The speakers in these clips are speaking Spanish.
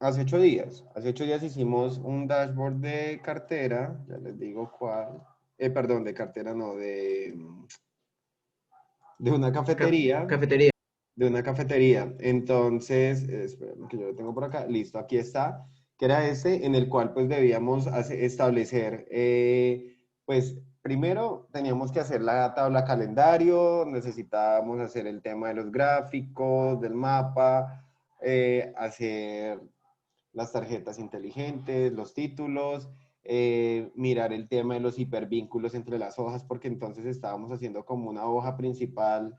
Hace 8 días hicimos un dashboard de cartera, ya les digo cuál. Perdón, de cartera no, de una cafetería, Cafetería. de una cafetería. Entonces, espérame que yo lo tengo por acá, listo, aquí está, que era ese en el cual pues debíamos establecer, pues primero teníamos que hacer la tabla calendario, necesitábamos hacer el tema de los gráficos, del mapa, hacer las tarjetas inteligentes, los títulos, mirar el tema de los hipervínculos entre las hojas, porque entonces estábamos haciendo como una hoja principal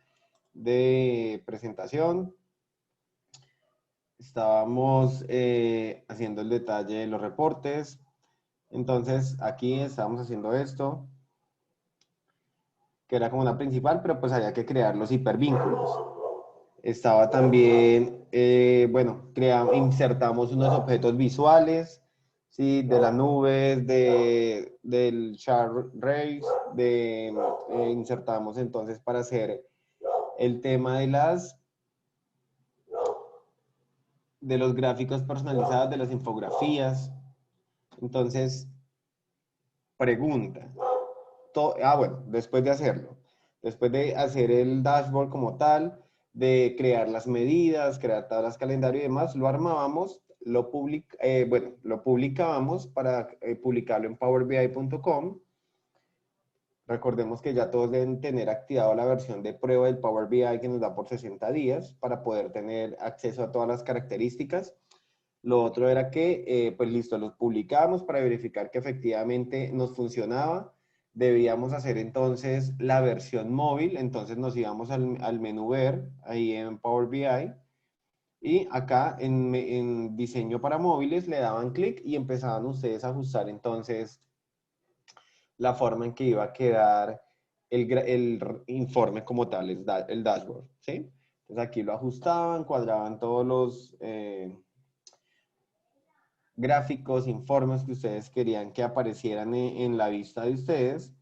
de presentación. Estábamos haciendo el detalle de los reportes. Entonces aquí estábamos haciendo esto, que era como una principal, pero pues había que crear los hipervínculos. Estaba también, bueno, insertamos unos objetos visuales, ¿sí? De las nubes, del chart race, insertamos entonces para hacer el tema de los gráficos personalizados, de las infografías. Entonces, pregunta. Bueno, después de hacer el dashboard como tal, de crear las medidas, crear tablas calendario y demás, lo armábamos, bueno, lo publicábamos para publicarlo en powerbi.com. Recordemos que ya todos deben tener activado la versión de prueba del Power BI que nos da por 60 días para poder tener acceso a todas las características. Lo otro era que, pues listo, los publicamos para verificar que efectivamente nos funcionaba. Debíamos hacer entonces la versión móvil, entonces nos íbamos al menú ver, ahí en Power BI, y acá en diseño para móviles le daban clic y empezaban ustedes a ajustar entonces la forma en que iba a quedar el informe como tal, el dashboard, ¿sí? Entonces aquí lo ajustaban, cuadraban todos los gráficos, informes que ustedes querían que aparecieran en la vista de ustedes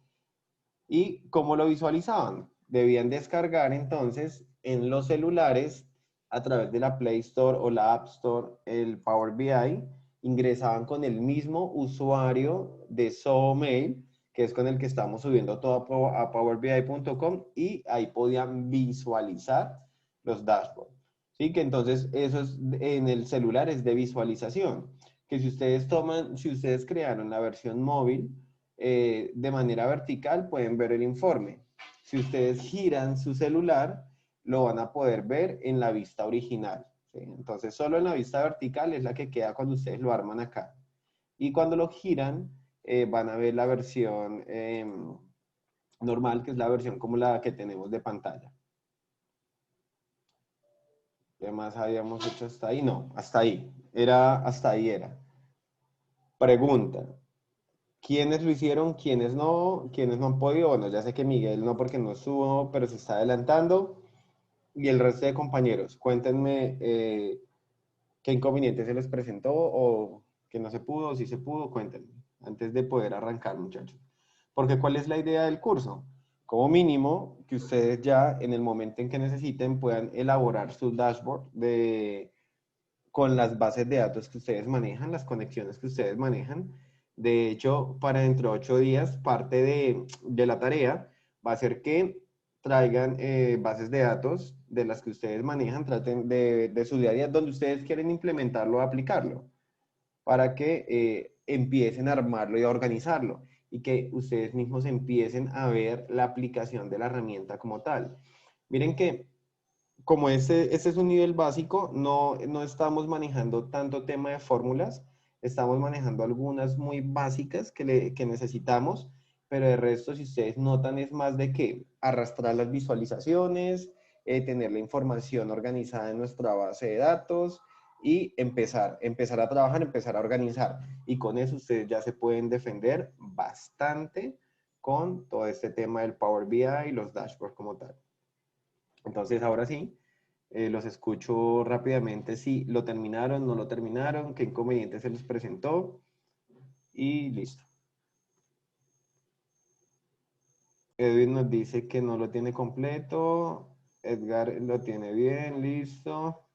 y cómo lo visualizaban. Debían descargar entonces en los celulares a través de la Play Store o la App Store el Power BI, ingresaban con el mismo usuario de Mail, que es con el que estamos subiendo todo a powerbi.com y ahí podían visualizar los dashboards. ¿Sí? Que entonces eso es en el celular es de visualización, que si ustedes crearon la versión móvil, de manera vertical pueden ver el informe. Si ustedes giran su celular, lo van a poder ver en la vista original, ¿sí? Entonces, solo en la vista vertical es la que queda cuando ustedes lo arman acá. Y cuando lo giran, van a ver la versión normal, que es la versión como la que tenemos de pantalla. ¿Qué más habíamos hecho hasta ahí? No, hasta ahí. Hasta ahí era. Pregunta. ¿Quiénes lo hicieron? ¿Quiénes no? ¿Quiénes no han podido? Bueno, ya sé que Miguel no porque no estuvo, pero se está adelantando. Y el resto de compañeros, cuéntenme qué inconveniente se les presentó o que no se pudo, o si se pudo, cuéntenme, antes de poder arrancar, muchachos. Porque ¿cuál es la idea del curso? Como mínimo, que ustedes ya en el momento en que necesiten puedan elaborar su dashboard con las bases de datos que ustedes manejan, las conexiones que ustedes manejan. De hecho, para dentro de 8 días, parte de la tarea va a ser que traigan bases de datos de las que ustedes manejan, traten de su día a día, donde ustedes quieren implementarlo o aplicarlo, para que empiecen a armarlo y a organizarlo y que ustedes mismos empiecen a ver la aplicación de la herramienta como tal. Miren que como este es un nivel básico, no estamos manejando tanto tema de fórmulas, estamos manejando algunas muy básicas que necesitamos, pero de resto, si ustedes notan, es más de que arrastrar las visualizaciones, tener la información organizada en nuestra base de datos y empezar a trabajar, empezar a organizar. Y con eso ustedes ya se pueden defender bastante con todo este tema del Power BI y los dashboards como tal. Entonces, ahora sí, los escucho rápidamente si lo terminaron, no lo terminaron, qué inconveniente se les presentó y listo. Edwin nos dice que no lo tiene completo, Edgar lo tiene bien, listo.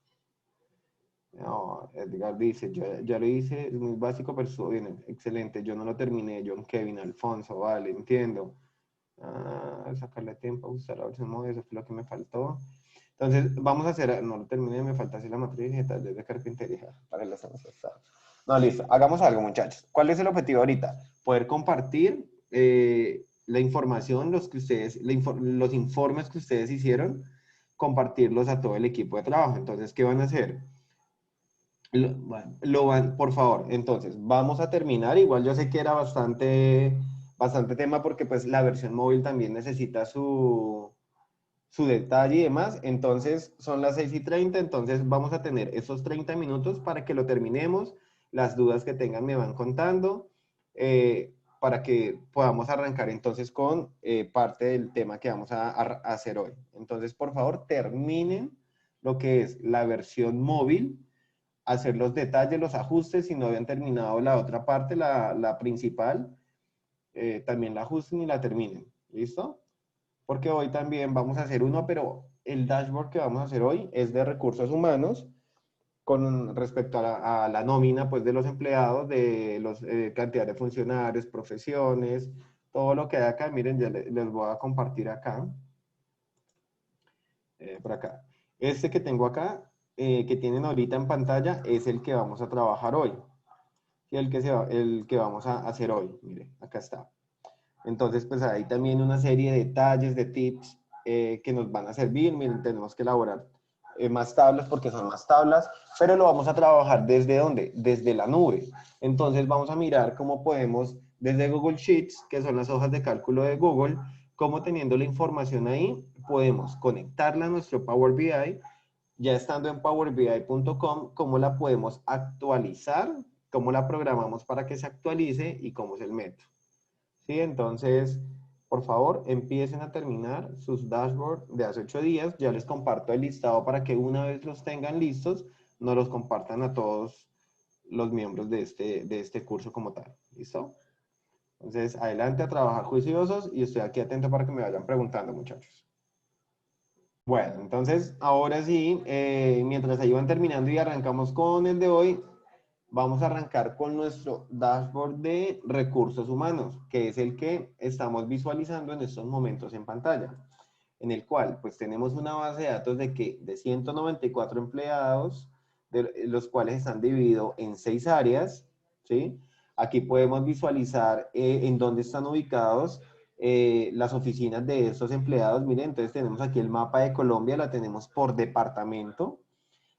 No, Edgar dice, ya lo hice, es muy básico, pero estuvo bien, excelente. Yo no lo terminé, John Kevin, Alfonso, vale, entiendo. Sacarle tiempo, ajustar la versión móvil, eso fue lo que me faltó. Entonces, vamos a hacer, no lo terminé, me falta hacer la matriz y detalles de carpintería para las estados. No, listo, hagamos algo, muchachos. ¿Cuál es el objetivo ahorita? Poder compartir la información, los informes que ustedes hicieron, compartirlos a todo el equipo de trabajo. Entonces, ¿qué van a hacer? Por favor, entonces, vamos a terminar. Igual yo sé que era bastante tema porque pues la versión móvil también necesita su detalle y demás. Entonces, son las 6:30, entonces vamos a tener esos 30 minutos para que lo terminemos. Las dudas que tengan me van contando para que podamos arrancar entonces con parte del tema que vamos a hacer hoy. Entonces, por favor, terminen lo que es la versión móvil, hacer los detalles, los ajustes. Si no habían terminado la otra parte, la principal, también la ajusten y la terminen. ¿Listo? Porque hoy también vamos a hacer uno, pero el dashboard que vamos a hacer hoy es de recursos humanos con respecto a la nómina pues, de los empleados, de la cantidad de funcionarios, profesiones, todo lo que hay acá. Miren, ya les voy a compartir acá, por acá. Este que tengo acá, que tienen ahorita en pantalla, es el que vamos a trabajar hoy. ¿Sí? El que vamos a hacer hoy. Mire, acá está. Entonces, pues hay también una serie de detalles, de tips que nos van a servir. Miren, tenemos que elaborar más tablas porque son más tablas, pero lo vamos a trabajar ¿desde dónde? Desde la nube. Entonces vamos a mirar cómo podemos, desde Google Sheets, que son las hojas de cálculo de Google, cómo teniendo la información ahí, podemos conectarla a nuestro Power BI, ya estando en powerbi.com, cómo la podemos actualizar, cómo la programamos para que se actualice y cómo es el método. ¿Sí? Entonces, por favor, empiecen a terminar sus dashboards de hace 8 días. Ya les comparto el listado para que una vez los tengan listos, nos los compartan a todos los miembros de este curso como tal. ¿Listo? Entonces, adelante a trabajar juiciosos y estoy aquí atento para que me vayan preguntando, muchachos. Bueno, entonces, ahora sí, mientras ahí van terminando y arrancamos con el de hoy, vamos a arrancar con nuestro dashboard de recursos humanos, que es el que estamos visualizando en estos momentos en pantalla, en el cual pues tenemos una base de datos de 194 empleados, de los cuales están divididos en 6 áreas, ¿sí? Aquí podemos visualizar en dónde están ubicados las oficinas de estos empleados. Miren, entonces tenemos aquí el mapa de Colombia, la tenemos por departamento.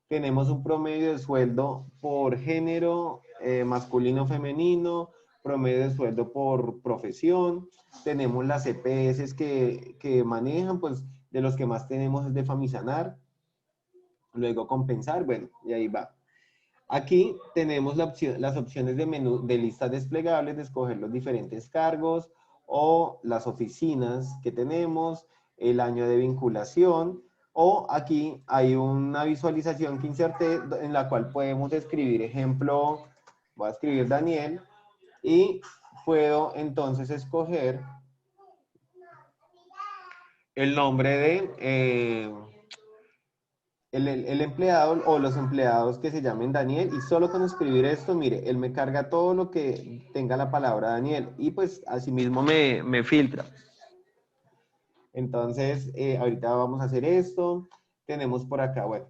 Tenemos un promedio de sueldo por género, masculino, femenino, promedio de sueldo por profesión. Tenemos las EPS que manejan, pues de los que más tenemos es de Famisanar. Luego compensar, bueno, y ahí va. Aquí tenemos las opciones de menú de listas desplegables, de escoger los diferentes cargos o las oficinas que tenemos, el año de vinculación, o aquí hay una visualización que inserté en la cual podemos escribir, ejemplo, voy a escribir Daniel y puedo entonces escoger el nombre de el empleado o los empleados que se llamen Daniel, y solo con escribir esto, mire, él me carga todo lo que tenga la palabra Daniel y pues asimismo me filtra. Entonces, ahorita vamos a hacer esto. Tenemos por acá, bueno,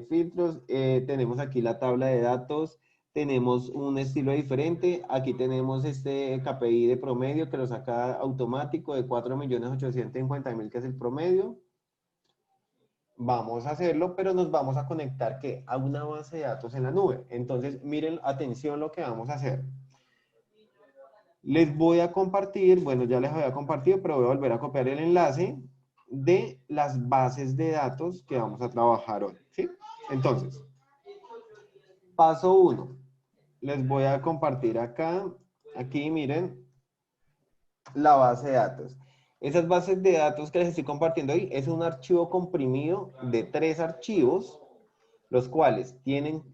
filtros, tenemos aquí la tabla de datos, tenemos un estilo diferente. Aquí tenemos este KPI de promedio que lo saca automático de 4.850.000, que es el promedio. Vamos a hacerlo, pero nos vamos a conectar ¿qué? A una base de datos en la nube. Entonces, miren, atención lo que vamos a hacer. Les voy a compartir, bueno, ya les había compartido, pero voy a volver a copiar el enlace de las bases de datos que vamos a trabajar hoy, ¿sí? Entonces, paso 1. Les voy a compartir acá, aquí miren, la base de datos. Esas bases de datos que les estoy compartiendo hoy es un archivo comprimido de 3 archivos, los cuales tienen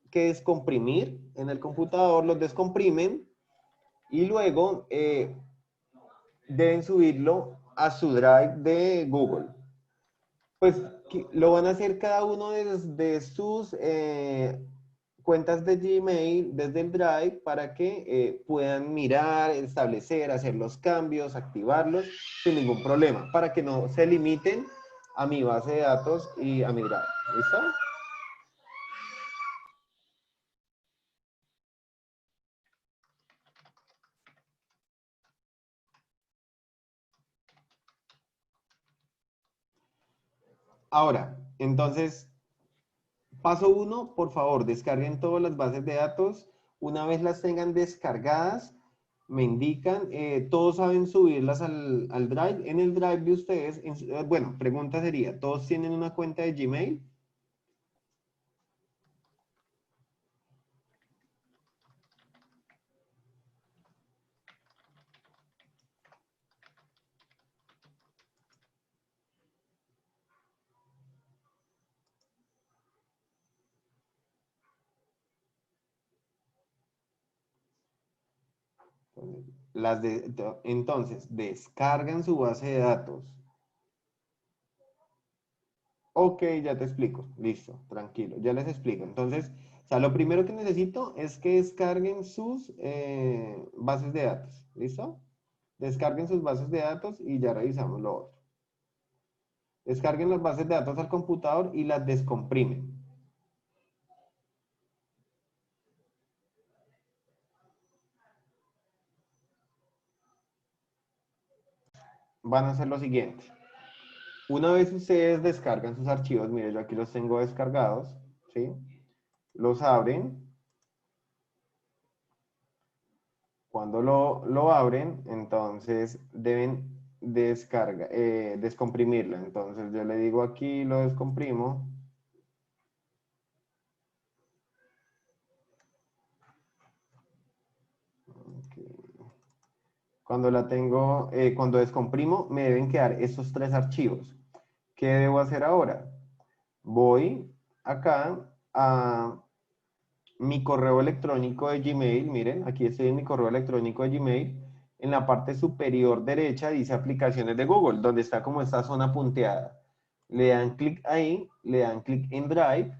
que descomprimir en el computador, los descomprimen y luego deben subirlo a su drive de Google. Pues lo van a hacer cada uno de sus cuentas de Gmail desde el Drive para que puedan mirar, establecer, hacer los cambios, activarlos sin ningún problema, para que no se limiten a mi base de datos y a mi Drive. ¿Listo? Ahora, entonces, paso uno, por favor, descarguen todas las bases de datos. Una vez las tengan descargadas, me indican, todos saben subirlas al Drive. En el Drive de ustedes, bueno, pregunta sería, ¿todos tienen una cuenta de Gmail? Entonces, descargan su base de datos. Ok, ya te explico. Listo, tranquilo, ya les explico. Entonces, o sea, lo primero que necesito es que descarguen sus bases de datos. ¿Listo? Descarguen sus bases de datos y ya revisamos lo otro. Descarguen las bases de datos al computador y las descomprimen. Van a hacer lo siguiente. Una vez ustedes descargan sus archivos, mire, yo aquí los tengo descargados, ¿sí? Los abren. Cuando lo abren, entonces deben descomprimirlo. Entonces yo le digo aquí, lo descomprimo. Ok. Cuando descomprimo, me deben quedar estos tres archivos. ¿Qué debo hacer ahora? Voy acá a mi correo electrónico de Gmail. Miren, aquí estoy en mi correo electrónico de Gmail. En la parte superior derecha dice aplicaciones de Google, donde está como esta zona punteada. Le dan clic ahí, le dan clic en Drive.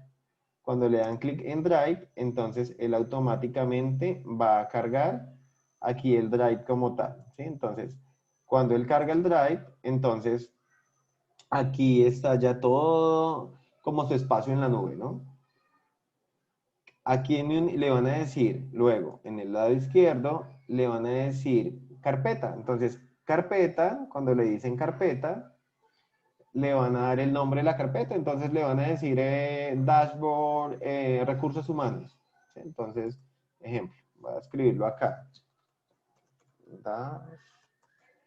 Cuando le dan clic en Drive, entonces él automáticamente va a cargar aquí el Drive como tal, ¿sí? Entonces, cuando él carga el Drive, entonces aquí está ya todo como su espacio en la nube, ¿no? Aquí le van a decir, luego, en el lado izquierdo, le van a decir carpeta. Entonces, carpeta, cuando le dicen carpeta, le van a dar el nombre de la carpeta. Entonces, le van a decir dashboard, recursos humanos. ¿Sí? Entonces, ejemplo, voy a escribirlo acá.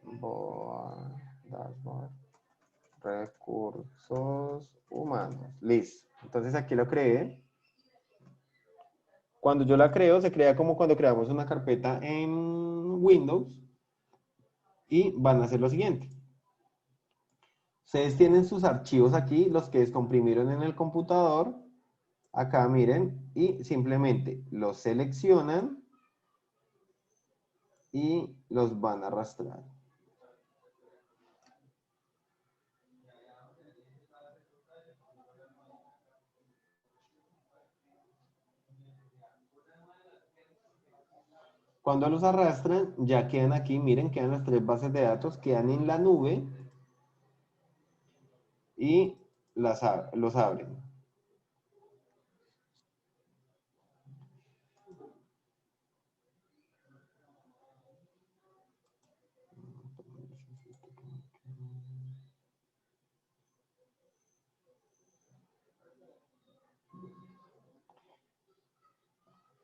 Dashboard, dashboard, recursos humanos. Listo. Entonces, aquí lo creé. Cuando yo la creo, se crea como cuando creamos una carpeta en Windows y van a hacer lo siguiente. Ustedes tienen sus archivos aquí, los que descomprimieron en el computador. Acá miren y simplemente los seleccionan y los van a arrastrar. Cuando los arrastran, ya quedan aquí, miren, quedan las tres bases de datos, quedan en la nube y los abren.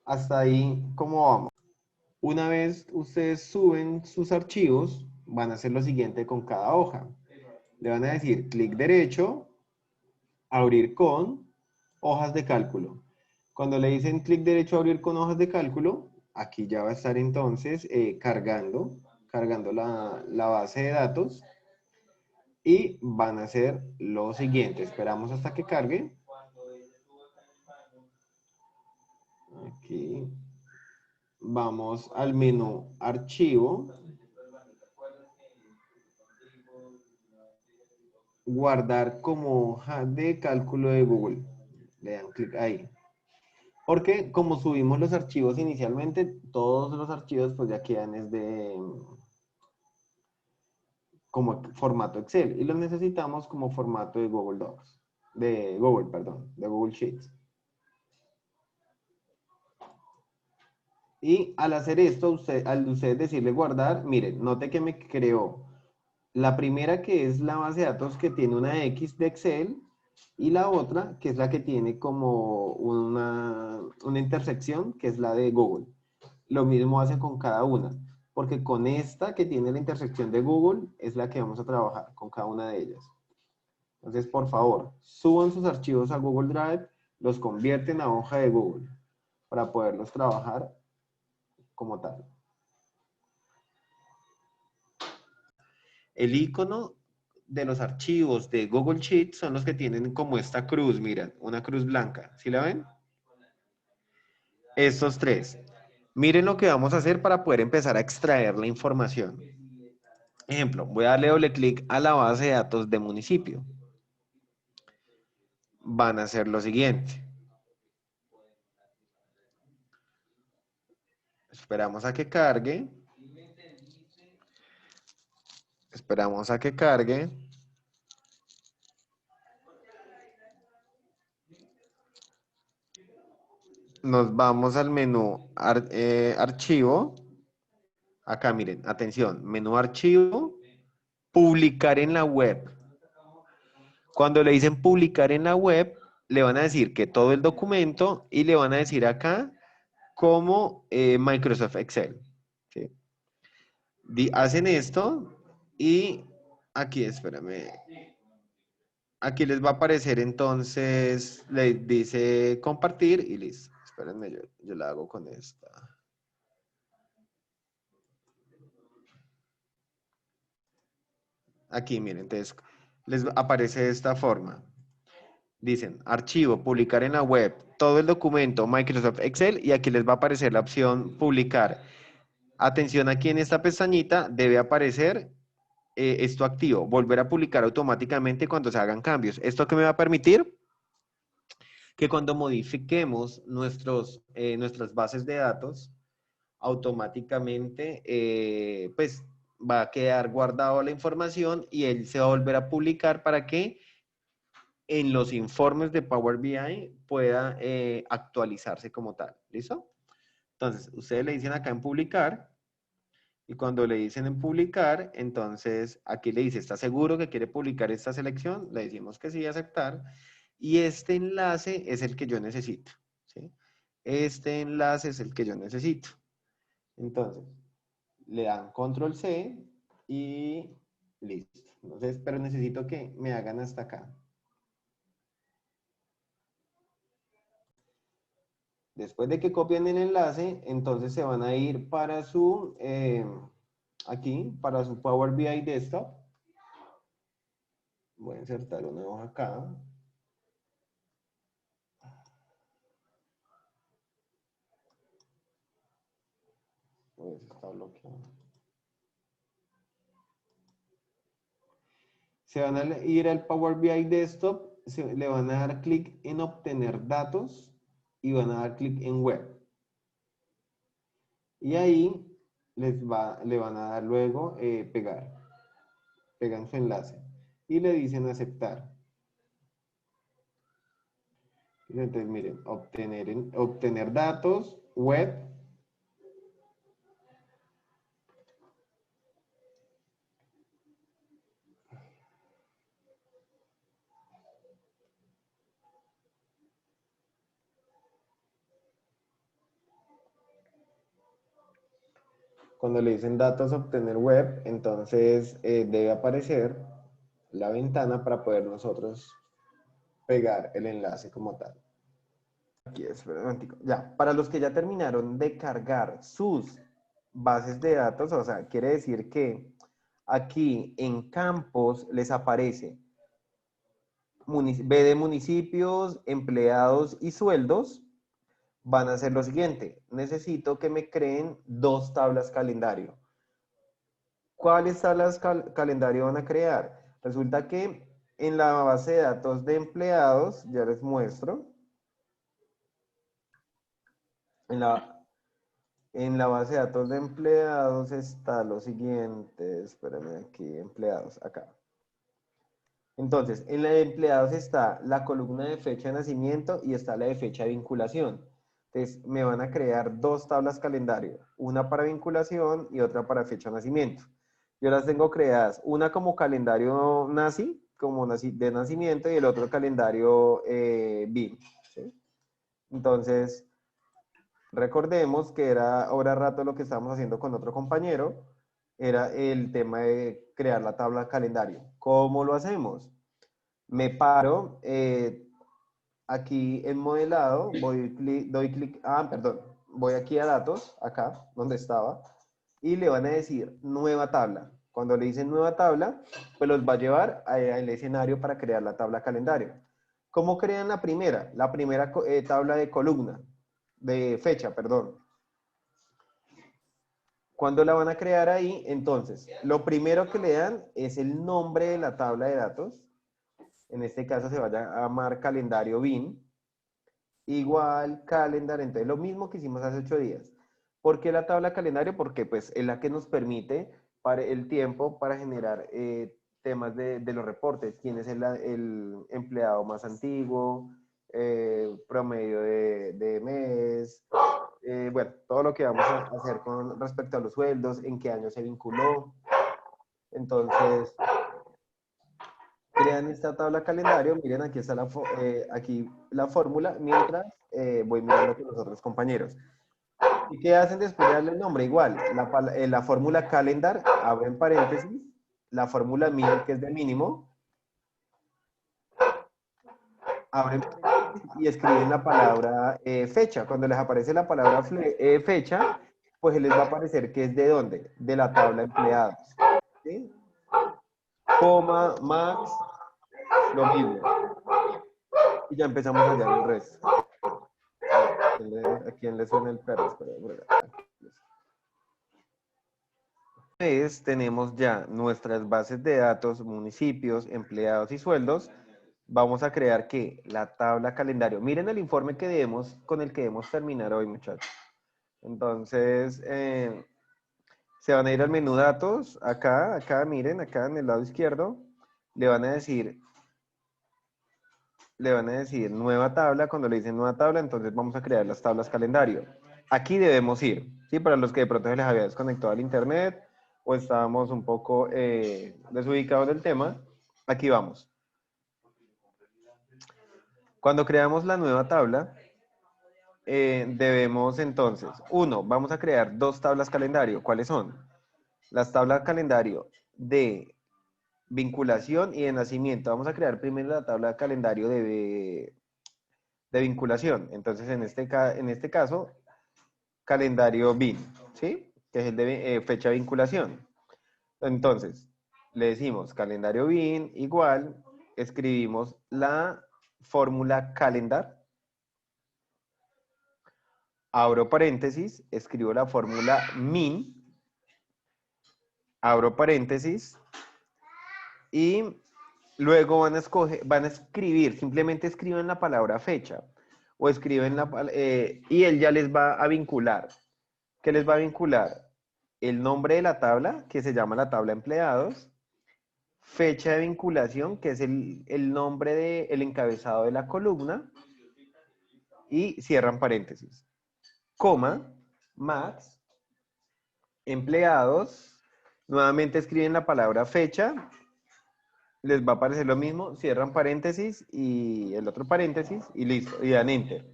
Hasta ahí, ¿cómo vamos? Una vez ustedes suben sus archivos, van a hacer lo siguiente con cada hoja. Le van a decir clic derecho, abrir con hojas de cálculo. Cuando le dicen clic derecho, abrir con hojas de cálculo, aquí ya va a estar entonces cargando la base de datos y van a hacer lo siguiente. Esperamos hasta que cargue. Aquí vamos al menú archivo. guardar como hoja de cálculo de Google. Le dan clic ahí. Porque como subimos los archivos inicialmente, todos los archivos pues ya quedan es de como formato Excel y los necesitamos como formato de Google Docs, de Google, perdón, de Google Sheets. Y al hacer esto, al usted decirle guardar, miren, note que me creó la primera que es la base de datos que tiene una X de Excel y la otra que es la que tiene como una intersección que es la de Google. Lo mismo hace con cada una, porque con esta que tiene la intersección de Google es la que vamos a trabajar con cada una de ellas. Entonces, por favor, suban sus archivos a Google Drive, los convierten a hoja de Google para poderlos trabajar como tal. El icono de los archivos de Google Sheets son los que tienen como esta cruz, miren, una cruz blanca. ¿Sí la ven? Estos tres. Miren lo que vamos a hacer para poder empezar a extraer la información. Ejemplo, voy a darle doble clic a la base de datos de municipio. Van a hacer lo siguiente. Esperamos a que cargue. Esperamos a que cargue. Nos vamos al menú archivo. Acá miren, atención, menú archivo, publicar en la web. Cuando le dicen publicar en la web, le van a decir que todo el documento y le van a decir acá como Microsoft Excel. ¿Sí? Hacen esto y aquí, espérame, aquí les va a aparecer entonces, le dice compartir y listo. Espérenme, yo la hago con esta. Aquí, miren, entonces les aparece de esta forma. Dicen, archivo, publicar en la web, todo el documento, Microsoft Excel, y aquí les va a aparecer la opción publicar. Atención, aquí en esta pestañita debe aparecer esto activo, volver a publicar automáticamente cuando se hagan cambios. ¿Esto qué me va a permitir? Que cuando modifiquemos nuestras bases de datos, automáticamente pues va a quedar guardado la información y él se va a volver a publicar para que en los informes de Power BI pueda actualizarse como tal. ¿Listo? Entonces, ustedes le dicen acá en publicar y cuando le dicen en publicar, entonces aquí le dice, ¿está seguro que quiere publicar esta selección? Le decimos que sí, aceptar. Y este enlace es el que yo necesito. ¿Sí? Este enlace es el que yo necesito. Entonces, le dan control C y listo. Entonces, pero necesito que me hagan hasta acá. Después de que copien el enlace, entonces se van a ir para aquí, para su Power BI Desktop. Voy a insertar una hoja acá. Pues está bloqueado. Se van a ir al Power BI Desktop, le van a dar clic en obtener datos y van a dar clic en web. Y ahí le van a dar luego pegar. Pegan su enlace y le dicen aceptar. Entonces, miren, obtener datos, web. Cuando le dicen datos, obtener web, entonces debe aparecer la ventana para poder nosotros pegar el enlace como tal. Aquí es, ya, para los que ya terminaron de cargar sus bases de datos, o sea, quiere decir que aquí en campos les aparece B de municipios, empleados y sueldos. Van a hacer lo siguiente, necesito que me creen dos tablas calendario. ¿Cuáles tablas calendario van a crear? Resulta que en la base de datos de empleados, ya les muestro, en la base de datos de empleados está lo siguiente, espérame aquí, empleados, acá. Entonces, en la de empleados está la columna de fecha de nacimiento y está la de fecha de vinculación. Entonces, me van a crear dos tablas calendario, una para vinculación y otra para fecha de nacimiento. Yo las tengo creadas, una como calendario nazi, de nacimiento, y el otro calendario BIM. ¿Sí? Entonces, recordemos que era ahora rato lo que estábamos haciendo con otro compañero, era el tema de crear la tabla calendario. ¿Cómo lo hacemos? Me paro aquí en modelado, doy clic, perdón, voy aquí a datos, acá, donde estaba, y le van a decir nueva tabla. Cuando le dicen nueva tabla, pues los va a llevar al escenario para crear la tabla calendario. ¿Cómo crean la primera? La primera tabla de columna, de fecha, perdón. Cuando la van a crear ahí, entonces, lo primero que le dan es el nombre de la tabla de datos. En este caso se va a llamar calendario BIM. Igual calendar, entonces lo mismo que hicimos hace 8 días. ¿Por qué la tabla calendario? Porque pues es la que nos permite para el tiempo para generar temas de los reportes. ¿Quién es el empleado más antiguo? Promedio de mes. Bueno, todo lo que vamos a hacer con respecto a los sueldos, en qué año se vinculó. Entonces, crean esta tabla calendario, miren, aquí está aquí la fórmula, mientras voy mirando con los otros compañeros. ¿Y qué hacen después de darle el nombre? Igual, la fórmula calendar, abren paréntesis, la fórmula min, que es de mínimo, abren paréntesis y escriben la palabra fecha. Cuando les aparece la palabra fecha, pues les va a aparecer que es de dónde, de la tabla empleados. ¿Sí? Coma, max, lo mismo. Y ya empezamos a hallar el resto. ¿A quién le suena el perro? Espera, Entonces, tenemos ya nuestras bases de datos, municipios, empleados y sueldos. Vamos a crear ¿qué? La tabla calendario. Miren el informe con el que debemos terminar hoy, muchachos. Entonces, se van a ir al menú datos. Acá, miren, acá en el lado izquierdo. Le van a decir nueva tabla. Cuando le dicen nueva tabla, entonces vamos a crear las tablas calendario. Aquí debemos ir, ¿sí? Para los que de pronto se les había desconectado al internet o estábamos un poco desubicados del tema, aquí vamos. Cuando creamos la nueva tabla, debemos entonces, vamos a crear dos tablas calendario. ¿Cuáles son? Las tablas calendario de vinculación y de nacimiento. Vamos a crear primero la tabla calendario de vinculación. Entonces, en este caso, calendario BIN, ¿sí? Que es el de fecha de vinculación. Entonces, le decimos calendario BIN igual, escribimos la fórmula calendar, abro paréntesis, escribo la fórmula min, abro paréntesis, y luego van a escribir, simplemente escriben la palabra fecha, o escriben y él ya les va a vincular. ¿Qué les va a vincular? El nombre de la tabla, que se llama la tabla empleados, fecha de vinculación, que es el nombre del encabezado de la columna, y cierran paréntesis. Coma, max, empleados, nuevamente escriben la palabra fecha, les va a aparecer lo mismo, cierran paréntesis y el otro paréntesis y listo, y dan enter.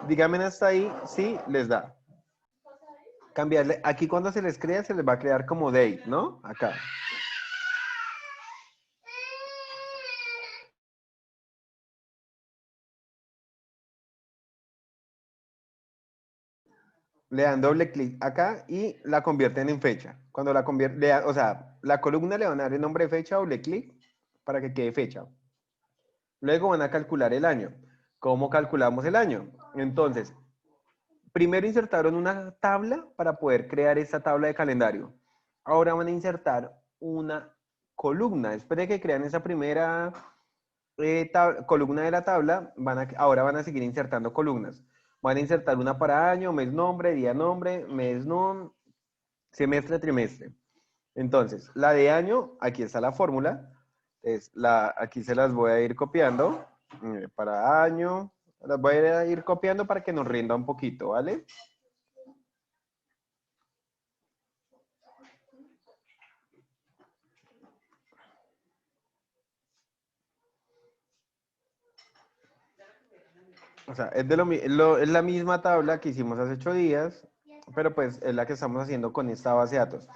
Díganme hasta ahí si les da. Cambiarle, aquí cuando se les crea, se les va a crear como date, ¿no? Acá. Le dan doble clic acá y la convierten en fecha. Cuando la convierten, o sea, la columna le van a dar el nombre de fecha, doble clic, para que quede fecha. Luego van a calcular el año. ¿Cómo calculamos el año? Entonces, primero insertaron una tabla para poder crear esta tabla de calendario. Ahora van a insertar una columna. Espere que crean esa primera columna de la tabla, ahora van a seguir insertando columnas. Van a insertar una para año, mes nombre, día nombre, mes no, semestre, trimestre. Entonces, la de año, aquí está la fórmula. Aquí se las voy a ir copiando. Para año, las voy a ir copiando para que nos rinda un poquito, ¿vale? O sea, es la misma tabla que hicimos hace 8 días, pero pues es la que estamos haciendo con esta base de datos.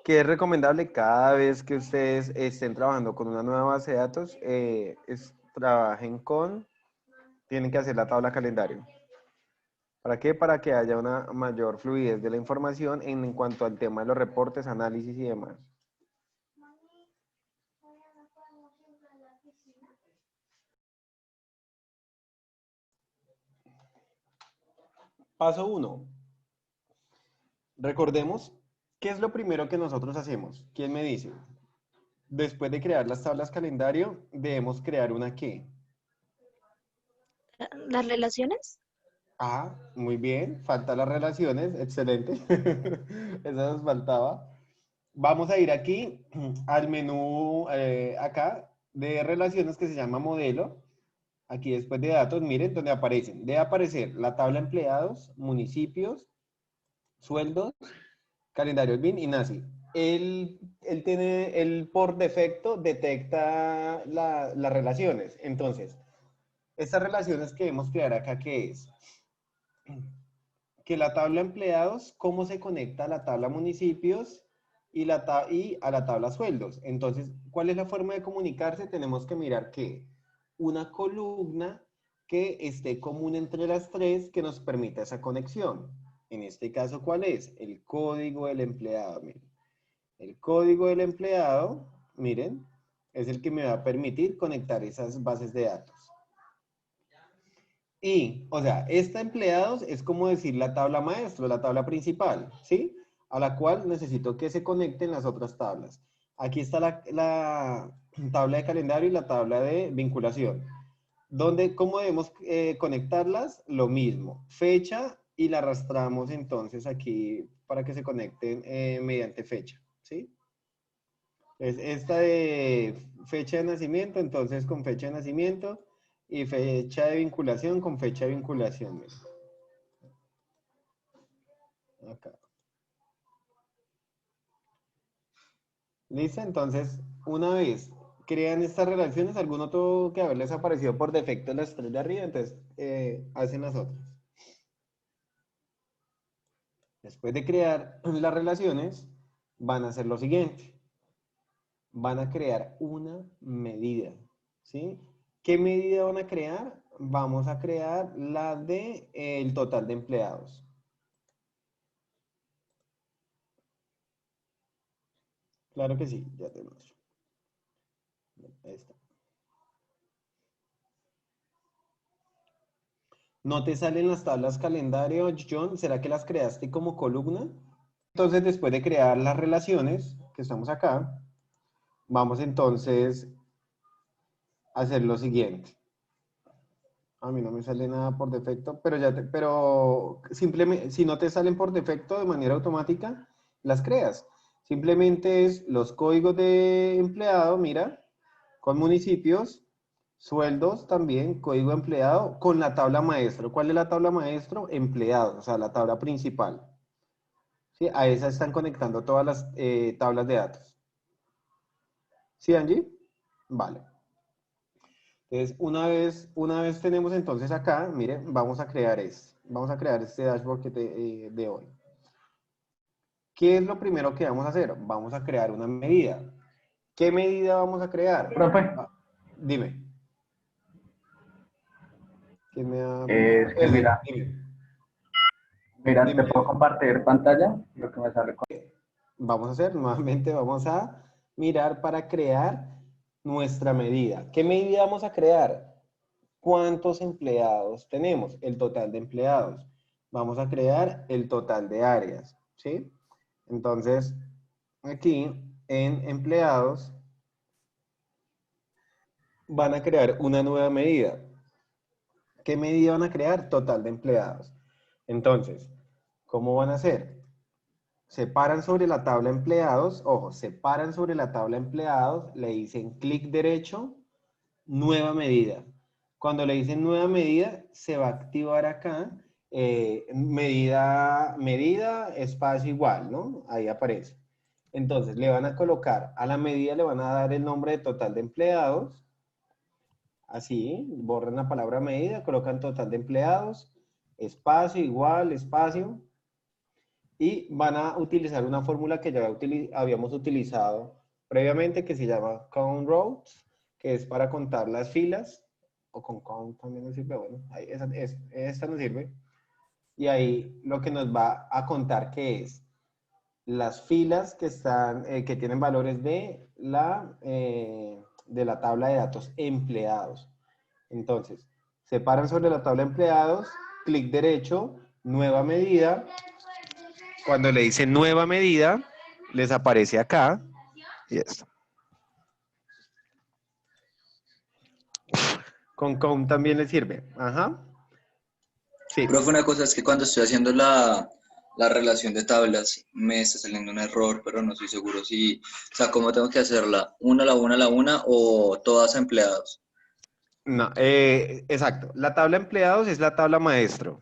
Que es recomendable cada vez que ustedes estén trabajando con una nueva base de datos, tienen que hacer la tabla calendario. ¿Para qué? Para que haya una mayor fluidez de la información en cuanto al tema de los reportes, análisis y demás. Paso 1. Recordemos, ¿qué es lo primero que nosotros hacemos? ¿Quién me dice? Después de crear las tablas calendario, debemos crear una ¿qué? ¿Las relaciones? Ah, muy bien. Faltan las relaciones. Excelente. Esa nos faltaba. Vamos a ir aquí al menú acá de relaciones que se llama modelo. Aquí después de datos, miren donde aparecen. Debe aparecer la tabla empleados, municipios, sueldos, calendario BIN y NACI. Él por defecto detecta las relaciones. Entonces, estas relaciones que debemos crear acá, ¿qué es? Que la tabla empleados, cómo se conecta a la tabla municipios y a la tabla sueldos. Entonces, ¿cuál es la forma de comunicarse? Tenemos que mirar que una columna que esté común entre las tres que nos permita esa conexión. En este caso, ¿cuál es? El código del empleado. Miren. El código del empleado, miren, es el que me va a permitir conectar esas bases de datos. Y, o sea, esta empleados es como decir la tabla maestro, la tabla principal, ¿sí? A la cual necesito que se conecten las otras tablas. Aquí está la tabla de calendario y la tabla de vinculación. ¿Cómo debemos conectarlas? Lo mismo, fecha y la arrastramos entonces aquí para que se conecten mediante fecha, ¿sí? Es esta de fecha de nacimiento, entonces con fecha de nacimiento y fecha de vinculación con fecha de vinculación. Mira. Acá. ¿Listo? Entonces, una vez crean estas relaciones, algún otro que haberles aparecido por defecto en las tres de arriba, entonces hacen las otras. Después de crear las relaciones, van a hacer lo siguiente. Van a crear una medida, ¿sí? ¿Qué medida van a crear? Vamos a crear la de el total de empleados. Claro que sí, ya te muestro. Ahí está. ¿No te salen las tablas calendario, John? ¿Será que las creaste como columna? Entonces, después de crear las relaciones, que estamos acá, vamos entonces a hacer lo siguiente. A mí no me sale nada por defecto, pero simplemente, si no te salen por defecto de manera automática, las creas. Simplemente es los códigos de empleado, mira, con municipios, sueldos también, código de empleado, con la tabla maestro. ¿Cuál es la tabla maestro? Empleados, o sea, la tabla principal. ¿Sí? A esa están conectando todas las tablas de datos. ¿Sí, Angie? Vale. Entonces, una vez tenemos entonces acá, miren, vamos a crear este dashboard de hoy. ¿Qué es lo primero que vamos a hacer? Vamos a crear una medida. ¿Qué medida vamos a crear? Profe, Dime. ¿Quién me da? es que Eso, mira, dime. te Dime. puedo compartir pantalla, lo que me sale con... Vamos a hacer, nuevamente vamos a mirar para crear nuestra medida. ¿Qué medida vamos a crear? ¿Cuántos empleados tenemos? El total de empleados. Vamos a crear el total de áreas, ¿sí? Entonces, aquí en empleados, van a crear una nueva medida. ¿Qué medida van a crear? Total de empleados. Entonces, ¿cómo van a hacer? Separan sobre la tabla empleados, ojo, separan sobre la tabla empleados, le dicen clic derecho, nueva medida. Cuando le dicen nueva medida, se va a activar acá medida, espacio igual, ¿no? Ahí aparece. Entonces, le van a colocar a la medida, le van a dar el nombre de total de empleados. Así, borran la palabra medida, colocan total de empleados, espacio igual, espacio. Y van a utilizar una fórmula que ya habíamos utilizado previamente que se llama count rows, que es para contar las filas, o con count también nos sirve, bueno, ahí, esta nos sirve. Y ahí lo que nos va a contar que es las filas que están, que tienen valores de la tabla de datos empleados. Entonces, separan sobre la tabla empleados, clic derecho, nueva medida. Cuando le dicen nueva medida, les aparece acá. Y esto. Con count también le sirve. Ajá. Sí. Profe, una cosa es que cuando estoy haciendo la relación de tablas me está saliendo un error, pero no estoy seguro si, o sea, cómo tengo que hacerla, la una o todas empleados. No, exacto. La tabla empleados es la tabla maestro.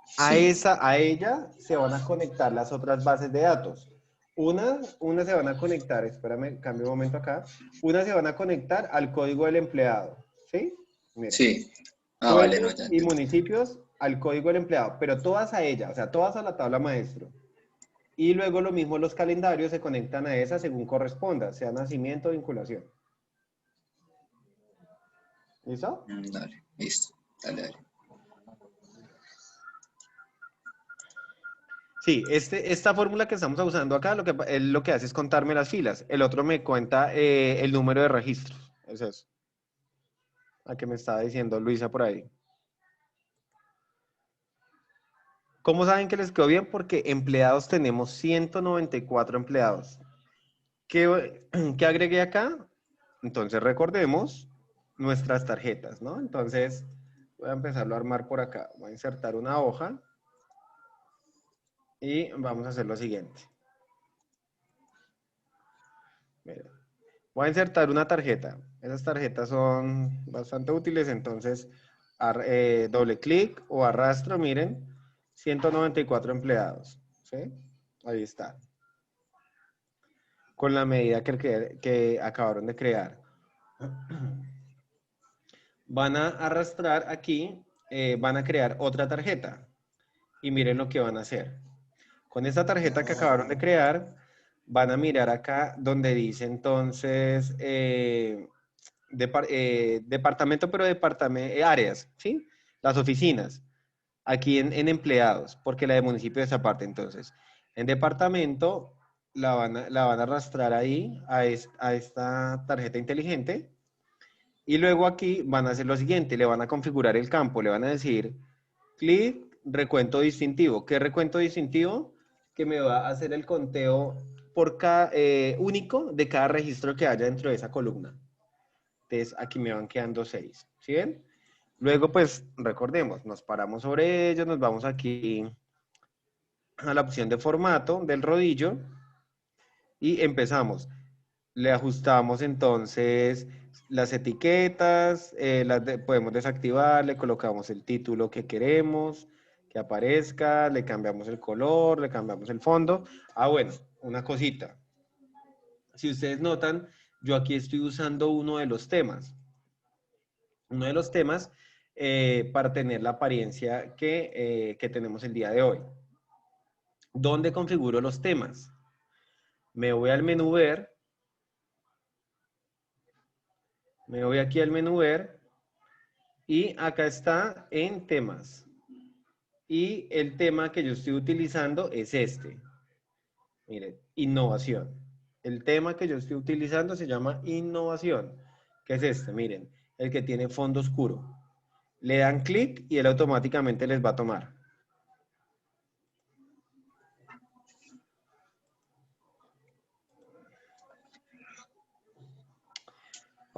Sí, A ella se van a conectar las otras bases de datos. Una se van a conectar, espérame, cambio un momento acá. Una se van a conectar al código del empleado. ¿Sí? Miren. sí. Ah, vale, no, Sueldos ya y entendí. municipios al código del empleado, pero todas a ella, o sea, todas a la tabla maestro. Y luego lo mismo los calendarios se conectan a esa según corresponda, sea nacimiento o vinculación. ¿Listo? Dale, listo, dale, dale. Sí, esta fórmula que estamos usando acá él lo que hace es contarme las filas. El otro me cuenta el número de registros. Es eso. A que me estaba diciendo Luisa por ahí. ¿Cómo saben que les quedó bien? Porque empleados tenemos 194 empleados. ¿Qué agregué acá? Entonces recordemos nuestras tarjetas, ¿no? Entonces voy a empezarlo a armar por acá. Voy a insertar una hoja y vamos a hacer lo siguiente. Mira, voy a insertar una tarjeta. Esas tarjetas son bastante útiles, entonces doble clic o arrastro, miren, 194 empleados, ¿sí? Ahí está, con la medida que acabaron de crear. Van a arrastrar aquí, van a crear otra tarjeta y miren lo que van a hacer. Con esta tarjeta que acabaron de crear, van a mirar acá donde dice entonces departamento, pero áreas, ¿sí? Las oficinas, aquí en empleados, porque la de municipio es aparte. Entonces, en departamento la van a arrastrar ahí a esta tarjeta inteligente y luego aquí van a hacer lo siguiente, le van a configurar el campo, le van a decir clic, recuento distintivo. ¿Qué recuento distintivo? Que me va a hacer el conteo por cada, único de cada registro que haya dentro de esa columna. Entonces, aquí me van quedando 6. ¿Sí ven? Luego, pues, recordemos, nos paramos sobre ellos, nos vamos aquí a la opción de formato del rodillo y empezamos. Le ajustamos entonces las etiquetas, podemos desactivar, le colocamos el título que queremos que aparezca, le cambiamos el color, le cambiamos el fondo. Ah, bueno, una cosita. Si ustedes notan, yo aquí estoy usando uno de los temas. Uno de los temas para tener la apariencia que tenemos el día de hoy. ¿Dónde configuro los temas? Me voy al menú ver, me voy aquí al menú ver y acá está en temas. Y el tema que yo estoy utilizando es este. Miren, innovación. El tema que yo estoy utilizando se llama innovación, que es este, miren, el que tiene fondo oscuro. Le dan clic y él automáticamente les va a tomar.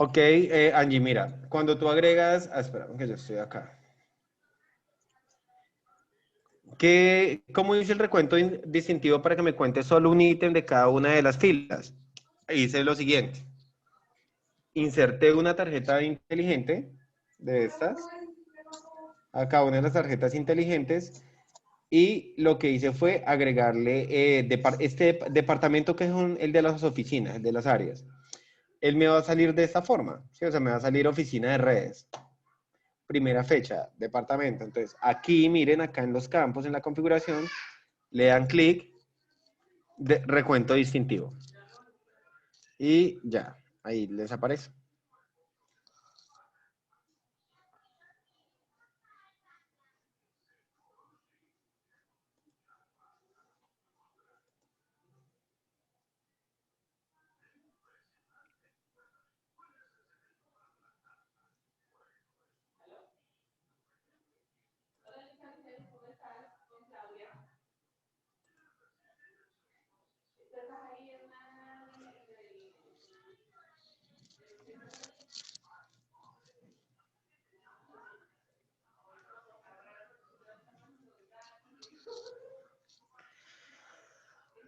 Ok, Angie, mira, cuando tú agregas, espera, que yo estoy acá. ¿Cómo hice el recuento distintivo para que me cuente solo un ítem de cada una de las filas? Hice lo siguiente. Inserté una tarjeta inteligente de estas, a cada una de las tarjetas inteligentes, y lo que hice fue agregarle este departamento que es el de las oficinas, el de las áreas. Él me va a salir de esta forma, ¿sí? O sea, me va a salir oficina de redes. Primera fecha, departamento. Entonces, aquí, miren, acá en los campos, en la configuración, le dan clic, de recuento distintivo. Y ya, ahí les aparece.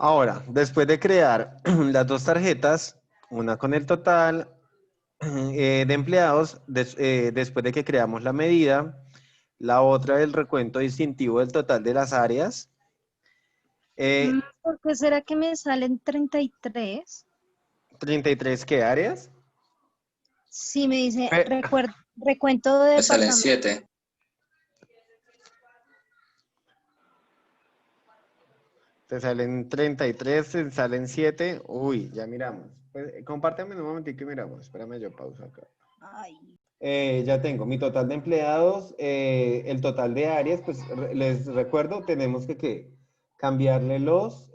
Ahora, después de crear las dos tarjetas, una con el total de empleados, después de que creamos la medida, la otra el recuento distintivo del total de las áreas. ¿Por qué será que me salen 33? ¿33 qué áreas? Sí, me dice Pe- recuento de Me salen departamento. 7. Te salen 33, te salen 7. Uy, ya miramos. Pues, compárteme un momentito y miramos. Espérame, yo pausa acá. Ay. Ya tengo mi total de empleados, el total de áreas, pues les recuerdo, tenemos que cambiarle los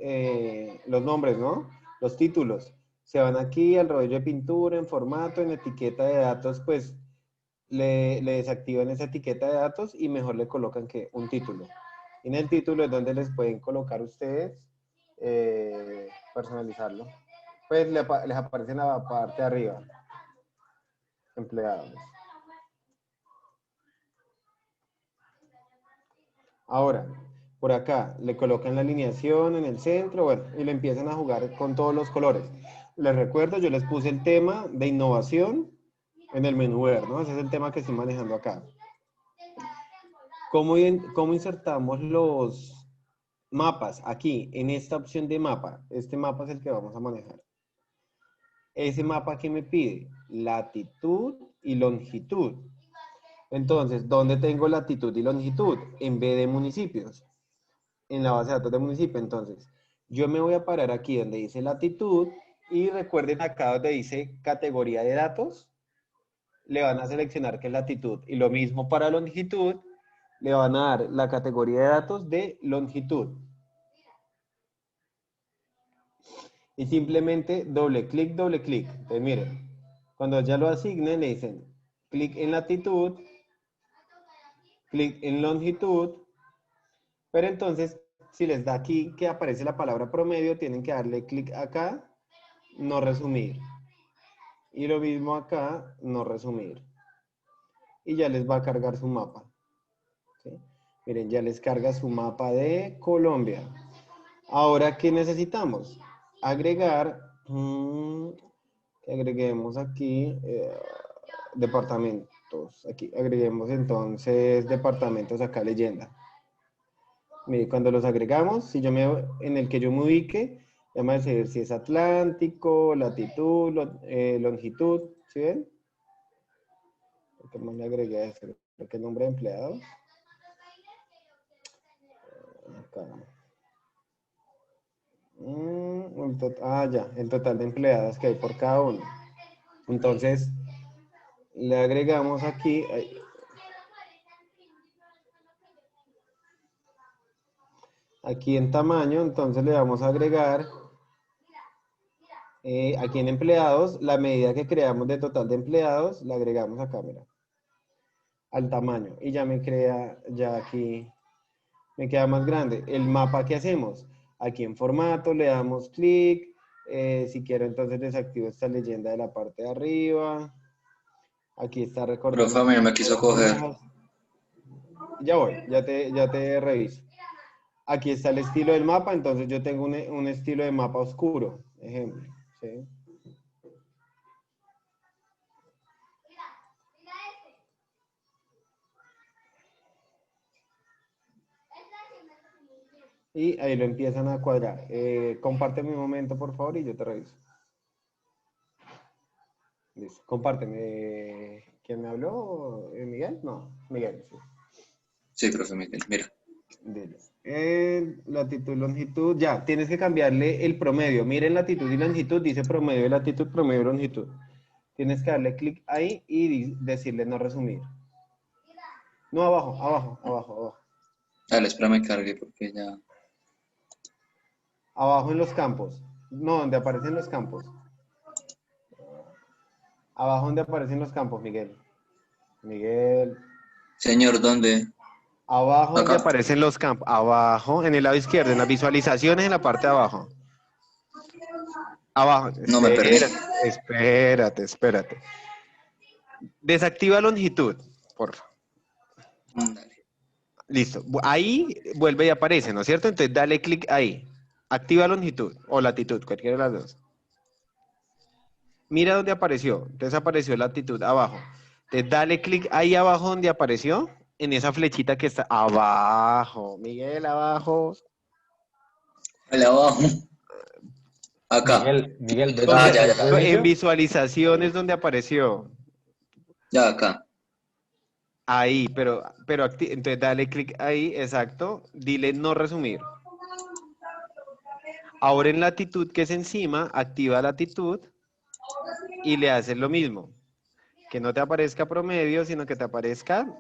nombres, ¿no? Los títulos. Se van aquí al rollo de pintura, en formato, en etiqueta de datos, pues le desactivan esa etiqueta de datos y mejor le colocan que un título. En el título es donde les pueden colocar ustedes, personalizarlo. Pues les aparece en la parte de arriba, empleados. Ahora, por acá, le colocan la alineación en el centro, bueno, y le empiezan a jugar con todos los colores. Les recuerdo, yo les puse el tema de innovación en el menú ver, ¿no? Ese es el tema que estoy manejando acá. ¿Cómo insertamos los mapas? Aquí, en esta opción de mapa. Este mapa es el que vamos a manejar. Ese mapa que me pide latitud y longitud. Entonces, ¿dónde tengo latitud y longitud? En vez de municipios. En la base de datos de municipio. Entonces, yo me voy a parar aquí donde dice latitud y recuerden acá donde dice categoría de datos, le van a seleccionar que es latitud. Y lo mismo para longitud, le van a dar la categoría de datos de longitud. Y simplemente doble clic, doble clic. Entonces, miren, cuando ya lo asignen, le dicen clic en latitud, clic en longitud, pero entonces, si les da aquí que aparece la palabra promedio, tienen que darle clic acá, no resumir. Y lo mismo acá, no resumir. Y ya les va a cargar su mapa. ¿Sí? Miren, ya les carga su mapa de Colombia. Ahora, ¿qué necesitamos? Agregar, que agreguemos aquí departamentos. Aquí agreguemos entonces departamentos acá leyenda. Mire, cuando los agregamos, si yo en el que yo me ubique, vamos a decir si es Atlántico, latitud, longitud, ¿sí ven? ¿Qué más le agregué a eso? Creo que el nombre de empleados. Acá. Ya, el total de empleados que hay por cada uno. Entonces, le agregamos aquí, aquí en tamaño, entonces le vamos a agregar, aquí en empleados, la medida que creamos de total de empleados, la agregamos acá, mira, al tamaño. Y ya me crea, ya aquí, me queda más grande. El mapa que hacemos, aquí en formato, le damos clic, si quiero entonces desactivo esta leyenda de la parte de arriba. Aquí está Profe, recordando. a mí no me quiso coger. Ya voy, ya te reviso. Aquí está el estilo del mapa, entonces yo tengo un estilo de mapa oscuro, ejemplo. ¿Sí? Y ahí lo empiezan a cuadrar. Compárteme un momento, por favor, y yo te reviso. Listo. Compárteme. ¿Quién me habló? ¿Miguel? No, Miguel, sí. Sí, profe, mira. Dile. Latitud, longitud, ya, tienes que cambiarle el promedio. Miren latitud y longitud, dice promedio de latitud, promedio de longitud. Tienes que darle clic ahí y decirle no resumir. No, abajo. Dale, espérame cargue porque ya. Abajo en los campos. No, donde aparecen los campos. Abajo donde aparecen los campos, Miguel. Miguel. Señor, ¿dónde? Abajo donde Acá. aparecen los campos. Abajo, en el lado izquierdo, en las visualizaciones, en la parte de abajo. Abajo. No me perdí. Espérate. Desactiva longitud, por favor. Dale. Listo. Ahí vuelve y aparece, ¿no es cierto? Entonces dale clic ahí. Activa longitud o latitud, cualquiera de las dos. Mira dónde apareció. Entonces apareció latitud abajo. Entonces dale clic ahí abajo donde apareció, en esa flechita que está abajo. Miguel, abajo. Dale abajo. Acá. Miguel, ¿ves Ah, donde Donde, ya, está ya. el en reinicio? visualizaciones donde apareció. Ya, acá. Ahí, pero entonces dale clic ahí, exacto. Dile no resumir. Ahora en latitud, que es encima, activa latitud y le haces lo mismo. Que no te aparezca promedio, sino que te aparezca No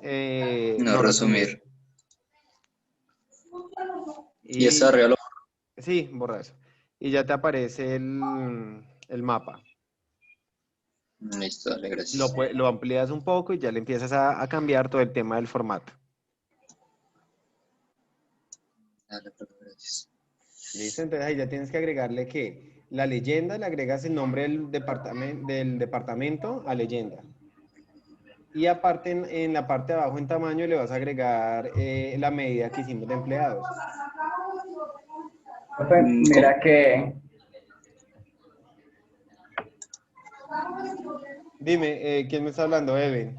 no resumir. resumir. Y está Y arriba. sí, borra eso. Y ya te aparece el mapa. Listo, dale, gracias. Lo amplías un poco y ya le empiezas a cambiar todo el tema del formato. Dale, profe, gracias. ¿Listo? Entonces ahí ya tienes que agregarle que la leyenda, le agregas el nombre del departamento a leyenda. Y aparte en la parte de abajo en tamaño le vas a agregar la medida que hicimos de empleados. Profe, mira que Dime, ¿quién me está hablando, Evan?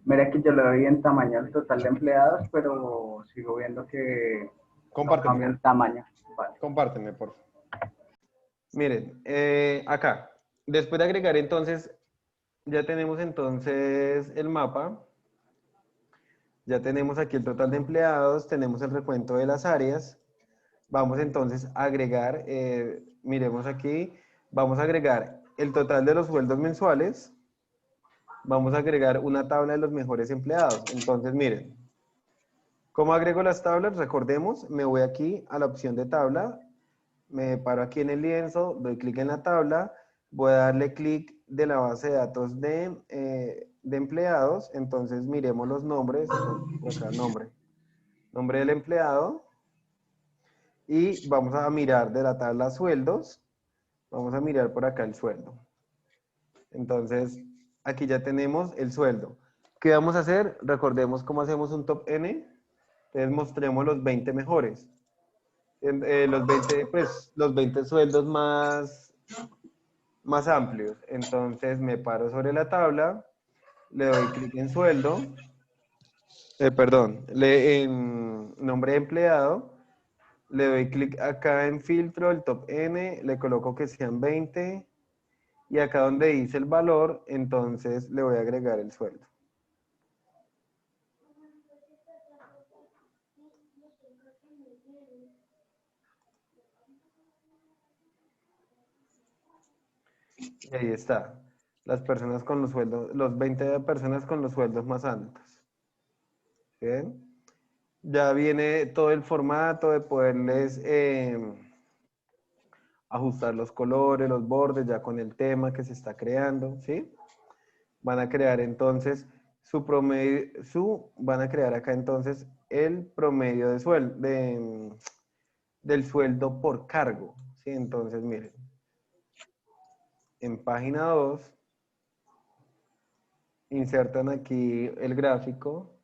mira que yo le doy en tamaño al total de empleados, pero sigo viendo que no Compárteme, cambia el tamaño. Vale. compárteme, por favor. Miren, acá, después de agregar entonces, ya tenemos entonces el mapa, ya tenemos aquí el total de empleados, tenemos el recuento de las áreas, vamos entonces a agregar, miremos aquí, vamos a agregar el total de los sueldos mensuales, vamos a agregar una tabla de los mejores empleados. Entonces, miren, ¿cómo agrego las tablas? Recordemos, me voy aquí a la opción de tabla, me paro aquí en el lienzo, doy clic en la tabla, voy a darle clic de la base de datos de empleados, entonces miremos los nombres, por acá nombre del empleado, y vamos a mirar de la tabla sueldos, vamos a mirar por acá el sueldo. Entonces, aquí ya tenemos el sueldo. ¿Qué vamos a hacer? Recordemos cómo hacemos un top N, entonces mostremos los 20 mejores. Los 20 sueldos más amplios. Entonces me paro sobre la tabla, le doy clic en sueldo, en nombre de empleado, le doy clic acá en filtro, el top N, le coloco que sean 20 y acá donde dice el valor, entonces le voy a agregar el sueldo. Y ahí está. Las personas con los sueldos, los 20 personas con los sueldos más altos. ¿Bien? Ya viene todo el formato de poderles ajustar los colores, los bordes, ya con el tema que se está creando, ¿sí? Van a crear entonces su promedio, van a crear acá entonces el promedio de sueldo, del sueldo por cargo, ¿sí? Entonces, miren, en página 2 insertan aquí el gráfico.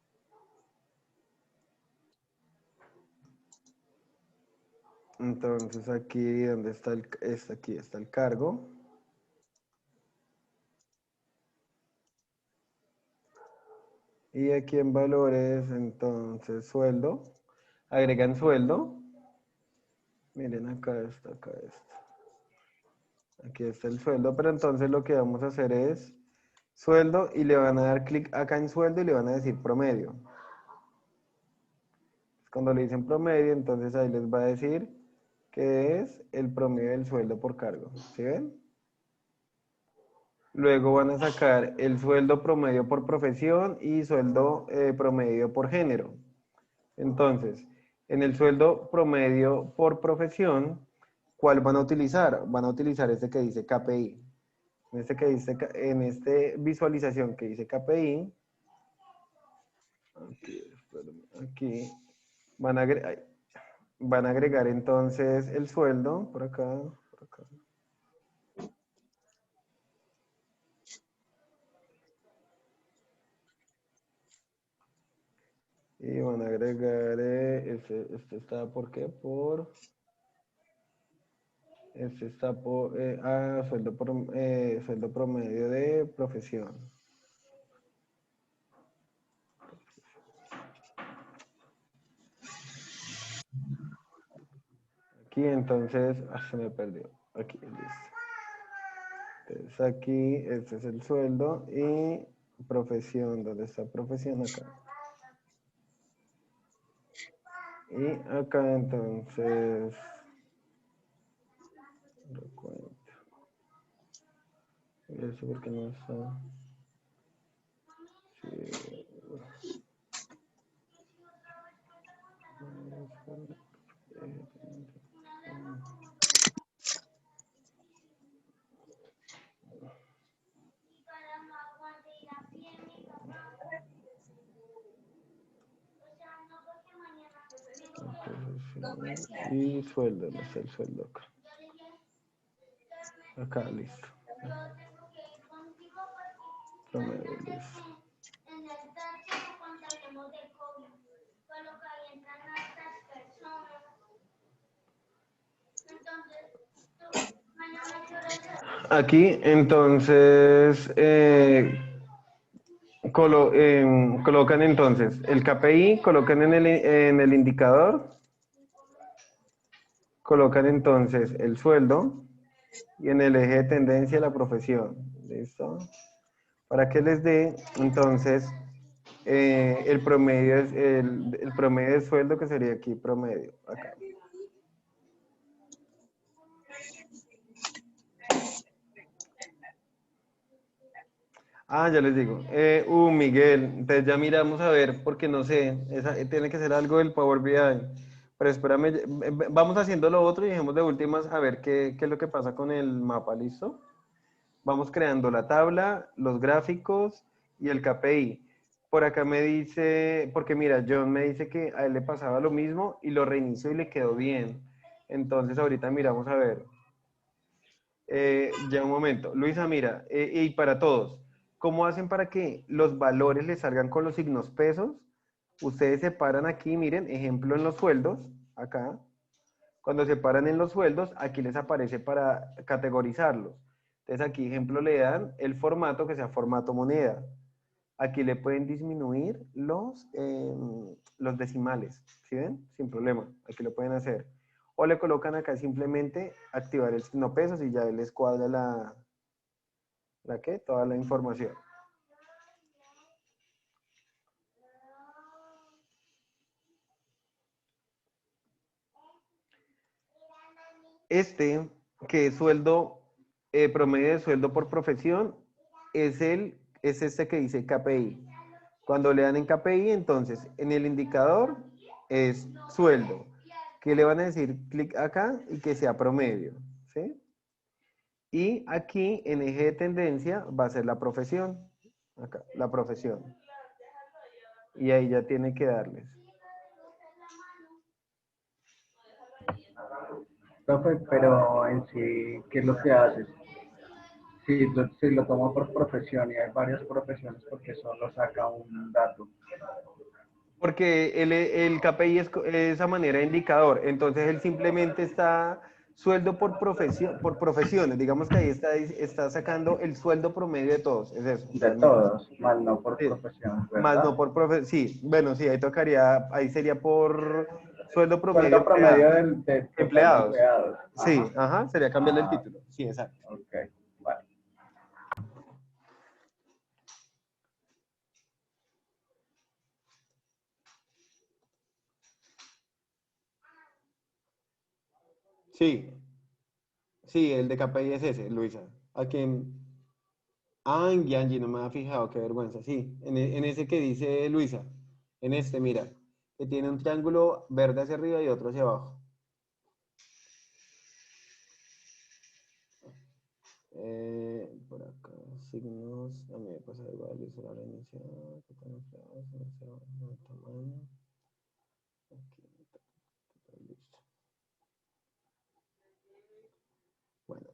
Entonces aquí, ¿dónde está aquí está el cargo. Y aquí en valores, entonces sueldo. Agregan sueldo. Miren, acá está, acá está. Aquí está el sueldo, pero entonces lo que vamos a hacer es sueldo y le van a dar clic acá en sueldo y le van a decir promedio. Cuando le dicen promedio, entonces ahí les va a decir que es el promedio del sueldo por cargo. ¿Sí ven? Luego van a sacar el sueldo promedio por profesión y sueldo promedio por género. Entonces, en el sueldo promedio por profesión, ¿cuál van a utilizar? Van a utilizar este que dice KPI. En este visualización que dice KPI, aquí van a agregar entonces el sueldo, por acá, por acá. Y van a agregar, este está, ¿por qué? Este está por, sueldo promedio de profesión. Aquí entonces, se me perdió. Aquí, listo. Entonces aquí, este es el sueldo y profesión, ¿dónde está profesión? Acá. Y acá entonces, recuento. ¿Y eso por qué no está? Sí. Entonces, y sueldo, no está el sueldo acá. Acá, listo. Promedio, listo. Aquí, entonces, colocan entonces el KPI, colocan en el indicador, colocan entonces el sueldo y en el eje de tendencia la profesión. ¿Listo? Para que les dé, entonces, el promedio es el promedio de sueldo que sería aquí promedio, acá. Ya les digo. Miguel, entonces ya miramos a ver, porque no sé, tiene que ser algo del Power BI. Pero espérame, vamos haciendo lo otro y dejemos de últimas a ver qué es lo que pasa con el mapa, ¿listo? Vamos creando la tabla, los gráficos y el KPI. Por acá me dice, porque mira, John me dice que a él le pasaba lo mismo y lo reinició y le quedó bien. Entonces ahorita miramos a ver. Ya un momento. Luisa, mira, y para todos, ¿cómo hacen para que los valores les salgan con los signos pesos? Ustedes separan aquí, miren, ejemplo en los sueldos, acá. Cuando separan en los sueldos, aquí les aparece para categorizarlos. Entonces aquí, ejemplo, le dan el formato que sea formato moneda. Aquí le pueden disminuir los decimales, ¿sí ven? Sin problema, aquí lo pueden hacer. O le colocan acá simplemente activar el signo pesos y ya les cuadra toda la información. Este, que es sueldo, promedio de sueldo por profesión, es este que dice KPI. Cuando le dan en KPI, entonces en el indicador es sueldo. Que le van a decir clic acá y que sea promedio, ¿sí? Y aquí en eje de tendencia va a ser la profesión. Acá, la profesión. Y ahí ya tiene que darles. Profe, pero en sí, ¿qué es lo que haces? sí, lo tomo por profesión y hay varias profesiones porque solo saca un dato. Porque el KPI es a manera de indicador, entonces él simplemente está sueldo por profesiones, digamos que ahí está sacando el sueldo promedio de todos, es eso, De realmente. todos, más no por Sí, profesión, más ¿verdad? no por profesión, sí, bueno, sí, ahí tocaría, ahí sería por sueldo promedio Sueldo promedio empleado, de total de empleados. empleados. Sí, Ajá. ajá, sería cambiarle el Ah, título, sí, exacto. ok, vale. Sí, sí, el de KPI es ese, Luisa. ¿A quién? Ah, en Yanji, no me había fijado, qué vergüenza. Sí, en ese que dice Luisa, en este, mira, que tiene un triángulo verde hacia arriba y otro hacia abajo. Por acá, signos, a mí me pasa igual, es hora inicial, que tengo tamaño. Aquí, listo. Bueno,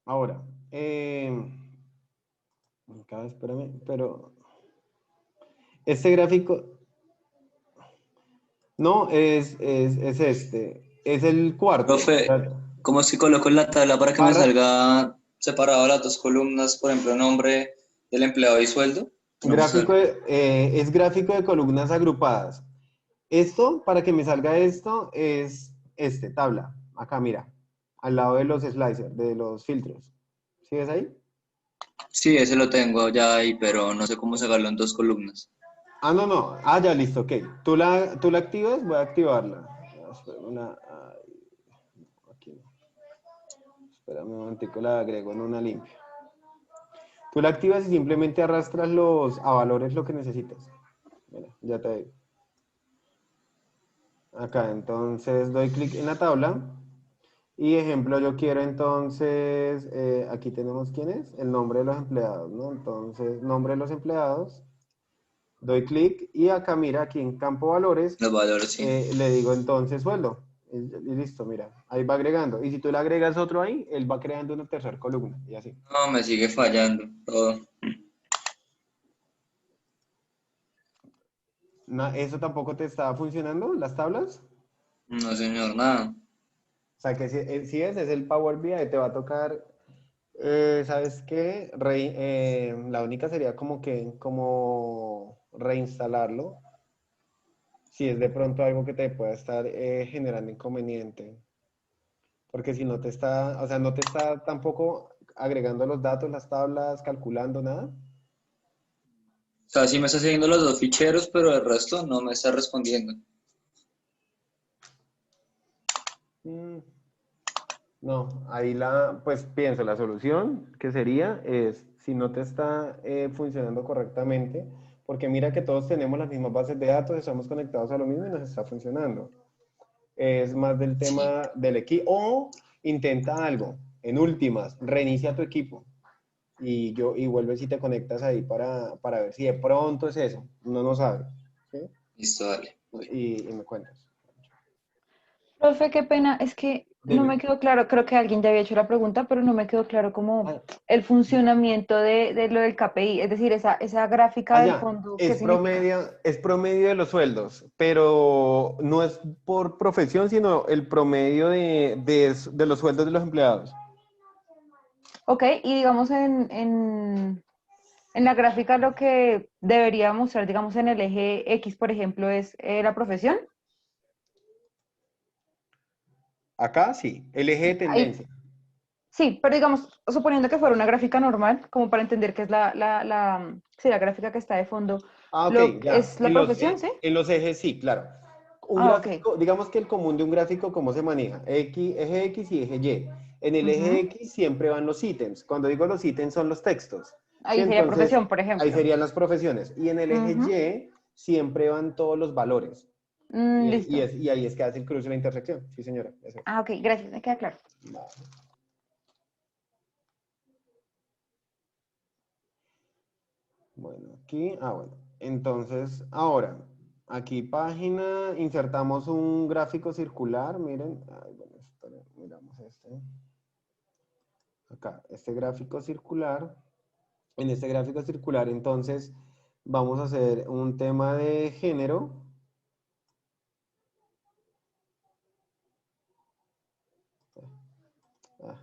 ahora, acá, espérame, pero este gráfico, no, es este, es el cuarto. Profe, ¿cómo es que coloco en la tabla para que me Barra, salga separado las dos columnas, por ejemplo, nombre del empleado y sueldo? No me gráfico sale. es gráfico de columnas agrupadas. Esto, para que me salga esto, es este, tabla. Acá, mira, al lado de los slicers, de los filtros. ¿Sí ves ahí? Sí, ese lo tengo ya ahí, pero no sé cómo sacarlo en dos columnas. Ah, no, no. Ah, ya, listo, ok. ¿Tú la activas? Voy a activarla. Espérame aquí no. Espérame un momentico, la agrego en una limpia. Tú la activas y simplemente arrastras a valores lo que necesitas. Mira, ya te digo. Acá, entonces doy clic en la tabla. Y ejemplo, yo quiero entonces, aquí tenemos quién es, el nombre de los empleados, ¿no? Entonces, nombre de los empleados, doy clic y acá mira, aquí en campo valores, Los valores, sí. le digo entonces sueldo. Y listo, mira, ahí va agregando. Y si tú le agregas otro ahí, él va creando una tercera columna y así. No, me sigue fallando todo. ¿Eso tampoco te está funcionando, las tablas? No, señor, nada. O sea que si ese es el Power BI, te va a tocar, ¿sabes qué? La única sería como reinstalarlo, si es de pronto algo que te pueda estar generando inconveniente. Porque si no te está, o sea, no te está tampoco agregando los datos, las tablas, calculando nada. O sea, sí me está siguiendo los dos ficheros, pero el resto no me está respondiendo. Mm, No, ahí pues pienso, la solución que sería es, si no te está funcionando correctamente, porque mira que todos tenemos las mismas bases de datos, estamos conectados a lo mismo y nos está funcionando. Es más del Sí. tema del equipo, o intenta algo, en últimas, reinicia tu equipo y vuelves y te conectas ahí para ver si de pronto es eso, uno no sabe, ¿sí? Listo, dale. Voy. Y me cuentas. Profe, qué pena, es que no Dime. me quedó claro, creo que alguien ya había hecho la pregunta, pero no me quedó claro cómo Ah, el funcionamiento de lo del KPI, es decir, esa gráfica del Allá, fondo, ¿qué significa? es promedio de los sueldos, pero no es por profesión, sino el promedio de los sueldos de los empleados. Ok, y digamos en la gráfica lo que debería mostrar, digamos en el eje X, por ejemplo, es la profesión. Acá sí, el eje de Ahí, tendencia. sí, pero digamos, suponiendo que fuera una gráfica normal, como para entender que es sí, la gráfica que está de fondo, Ah, ok, ya. es la profesión, ¿sí? En los ejes sí, claro. Un Ah, ok. gráfico, digamos que el común de un gráfico, ¿cómo se maneja? Eje X y eje Y. En el eje Ujú. X siempre van los ítems. Cuando digo los ítems son los textos. ¿Sí? Ahí sería Entonces, profesión, por ahí ejemplo. serían las profesiones. Y en el eje Ujú. Y siempre van todos los valores. Listo. Y ahí es que hace el cruce de la intersección. Sí, señora. Eso es. Ah, ok, gracias, me queda claro. Vale. Bueno, aquí, bueno. Entonces, ahora, aquí página, insertamos un gráfico circular, miren. Ay, bueno, esperen, miramos este. Acá, este gráfico circular. En este gráfico circular, entonces, vamos a hacer un tema de género. Vamos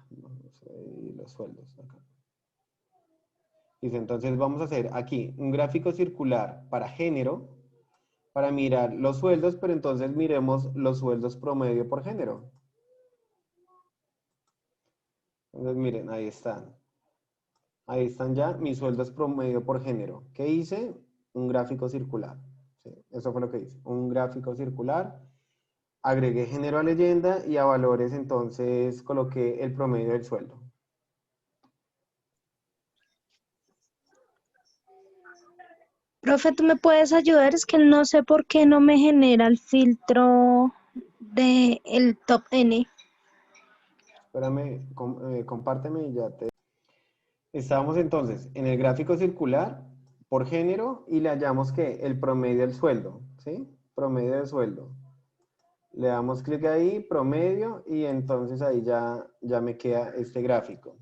a ver los sueldos acá. Dice, entonces vamos a hacer aquí un gráfico circular para género, para mirar los sueldos, pero entonces miremos los sueldos promedio por género. Entonces miren, ahí están. Ahí están ya mis sueldos promedio por género. ¿Qué hice? Un gráfico circular. ¿Sí? Eso fue lo que hice. Un gráfico circular. Agregué género a leyenda y a valores entonces coloqué el promedio del sueldo. Profe, ¿tú me puedes ayudar? Es que no sé por qué no me genera el filtro de el top N. Espérame, compárteme y ya te... Estábamos entonces en el gráfico circular por género y le hallamos que el promedio del sueldo, ¿sí? Promedio del sueldo. Le damos clic ahí, promedio, y entonces ahí ya me queda este gráfico.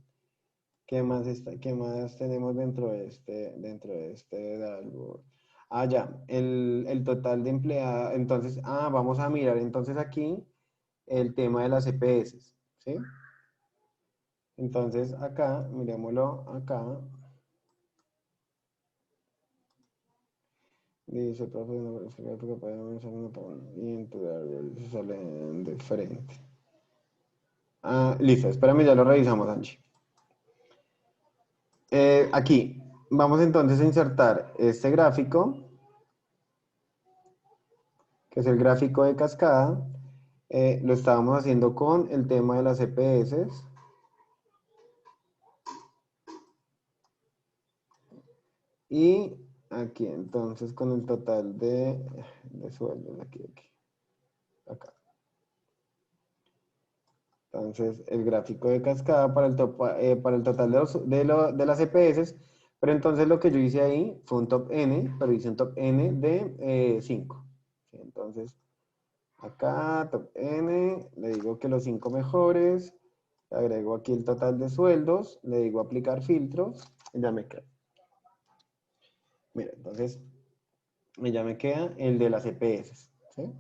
¿Qué más, qué más tenemos dentro de este dashboard? Ya, el total de empleados. Entonces, vamos a mirar entonces aquí el tema de las EPS, ¿sí? Entonces, acá, miremoslo acá. Dice, profe, no, es que puede mencionar y en se salen de frente. Listo, espérame, ya lo revisamos, Anchi. Aquí, vamos entonces a insertar este gráfico, que es el gráfico de cascada. Lo estábamos haciendo con el tema de las EPS. Y aquí entonces con el total de sueldos, aquí. Acá. Entonces, el gráfico de cascada para el total de las EPS, pero entonces lo que yo hice ahí fue un top N, pero hice un top N de 5. ¿Sí? Entonces, acá, top N, le digo que los 5 mejores, le agrego aquí el total de sueldos, le digo aplicar filtros, y ya me queda. Mira, entonces, ya me queda el de las EPS, ¿sí?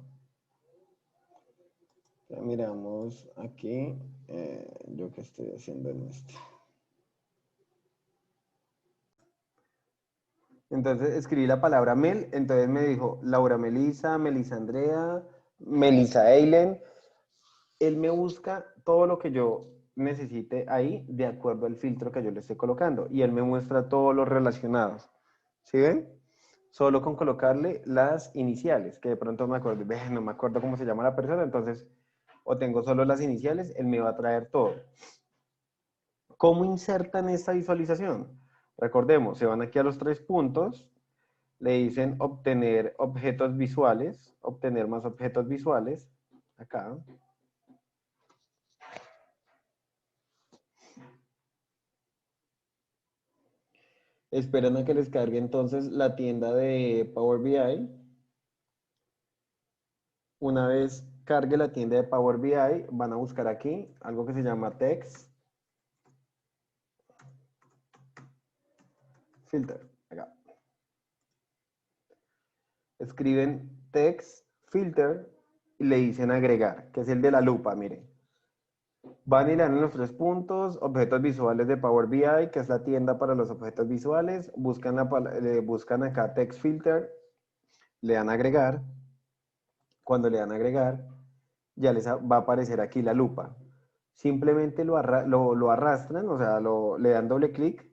Ya miramos aquí, yo que estoy haciendo en este. Entonces escribí la palabra Mel, entonces me dijo Laura Melisa, Melisa Andrea, Melisa Eilen. Él me busca todo lo que yo necesite ahí de acuerdo al filtro que yo le estoy colocando y él me muestra todos los relacionados. ¿Sí ven? Solo con colocarle las iniciales, que de pronto me acuerdo, no me acuerdo cómo se llama la persona, entonces o tengo solo las iniciales, él me va a traer todo. ¿Cómo insertan esta visualización? Recordemos, se van aquí a los 3 puntos, le dicen obtener objetos visuales, obtener más objetos visuales, acá. Esperan a que les cargue entonces la tienda de Power BI. Una vez cargue la tienda de Power BI, van a buscar aquí algo que se llama Text Filter. Acá. Escriben Text Filter y le dicen agregar, que es el de la lupa, miren. Van y le dan en los 3 puntos, objetos visuales de Power BI, que es la tienda para los objetos visuales. Buscan acá Text Filter, le dan agregar. Cuando le dan agregar, ya les va a aparecer aquí la lupa. Simplemente lo arrastran, o sea, le dan doble clic.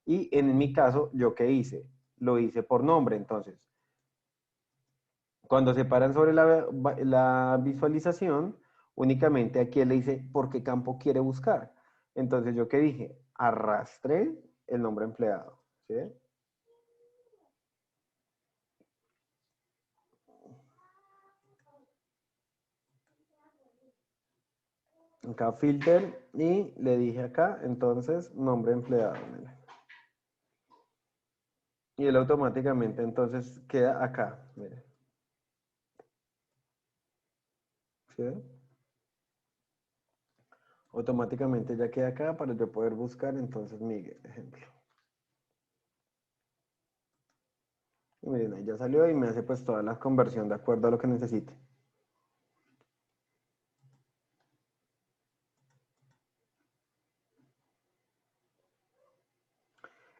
Y en mi caso, ¿yo qué hice? Lo hice por nombre, entonces. Cuando se paran sobre la visualización, únicamente aquí él le dice por qué campo quiere buscar. Entonces, ¿yo qué dije? Arrastré el nombre empleado. ¿Sí? Acá filter y le dije acá, entonces, nombre empleado. Y él automáticamente entonces queda acá. Mire. ¿Sí ve? Automáticamente ya queda acá para yo poder buscar entonces Miguel, ejemplo. Y miren, ahí ya salió y me hace pues toda la conversión de acuerdo a lo que necesite.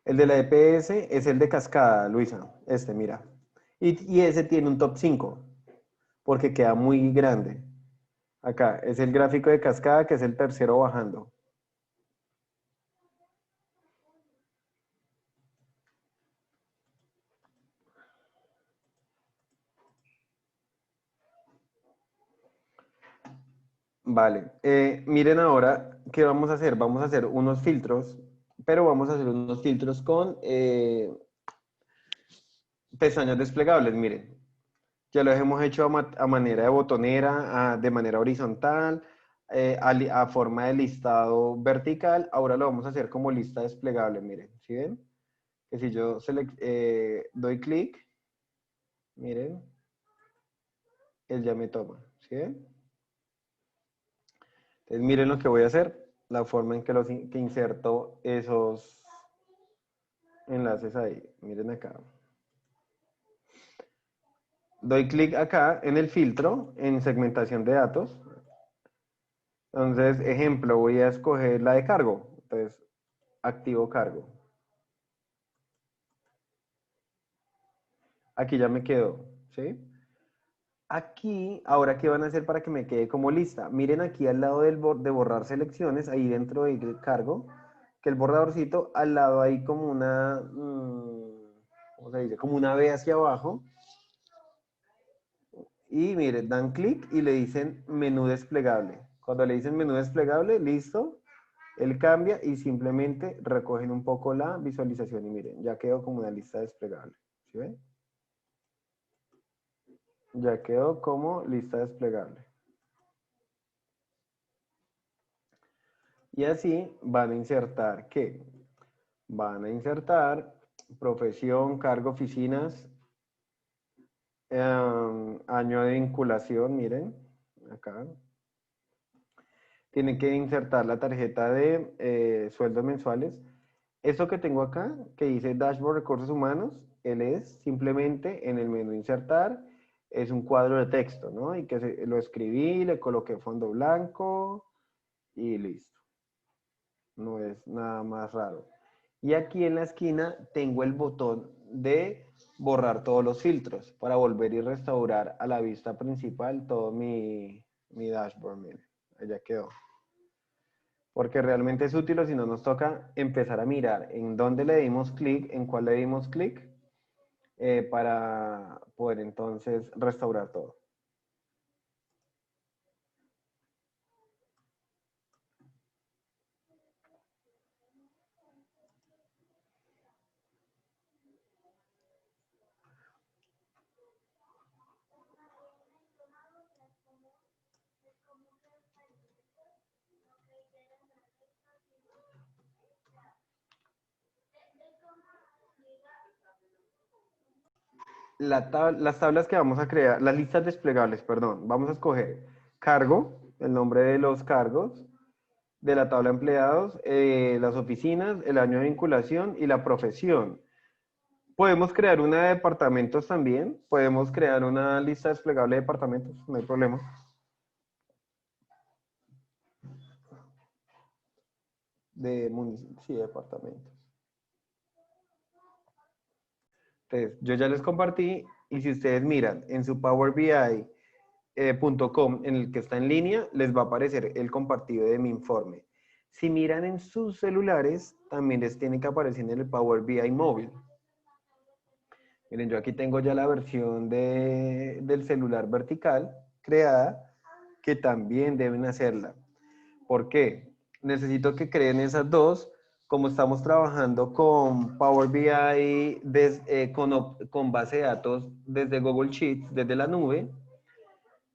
El de la EPS es el de cascada, Luisa. Este, mira. Y ese tiene un top 5 porque queda muy grande. Acá es el gráfico de cascada que es el tercero bajando. Vale, miren ahora qué vamos a hacer. Vamos a hacer unos filtros, pero vamos a hacer unos filtros con pestañas desplegables. Miren, ya los hemos hecho a manera de botonera, de manera horizontal, a forma de listado vertical. Ahora lo vamos a hacer como lista desplegable. Miren, ¿sí ven? Que si yo doy clic, miren, él ya me toma. ¿Sí ven? Entonces miren lo que voy a hacer, la forma en que inserto esos enlaces ahí. Miren acá. Doy clic acá en el filtro, en segmentación de datos. Entonces, ejemplo, voy a escoger la de cargo. Entonces, activo cargo. Aquí ya me quedó, ¿sí? Aquí, ahora, ¿qué van a hacer para que me quede como lista? Miren aquí al lado de borrar selecciones, ahí dentro del cargo, que el borradorcito, al lado hay como una, ¿cómo se dice? Como una B hacia abajo. Y miren, dan clic y le dicen menú desplegable. Cuando le dicen menú desplegable, listo, él cambia y simplemente recogen un poco la visualización y miren, ya quedó como una lista desplegable. ¿Sí ven? Ya quedó como lista desplegable. Y así van a insertar, ¿qué? Van a insertar profesión, cargo, oficinas, año de vinculación, miren, acá. Tienen que insertar la tarjeta de sueldos mensuales. Eso que tengo acá, que dice Dashboard Recursos Humanos, él es simplemente en el menú insertar, es un cuadro de texto, ¿no? Y que lo escribí, le coloqué fondo blanco y listo. No es nada más raro. Y aquí en la esquina tengo el botón de borrar todos los filtros para volver y restaurar a la vista principal todo mi dashboard. Miren, allá quedó. Porque realmente es útil o si no nos toca empezar a mirar en dónde le dimos clic, en cuál le dimos clic, para poder entonces restaurar todo. Las tablas que vamos a crear, las listas desplegables, perdón, vamos a escoger cargo, el nombre de los cargos, de la tabla de empleados, las oficinas, el año de vinculación y la profesión. Podemos crear una de departamentos también, podemos crear una lista desplegable de departamentos, no hay problema. De municipios, sí, de departamentos. Entonces, yo ya les compartí y si ustedes miran en su Power BI.com en el que está en línea, les va a aparecer el compartido de mi informe. Si miran en sus celulares, también les tiene que aparecer en el Power BI móvil. Miren, yo aquí tengo ya la versión del celular vertical creada, que también deben hacerla. ¿Por qué? Necesito que creen esas dos. Como estamos trabajando con Power BI con base de datos desde Google Sheets, desde la nube,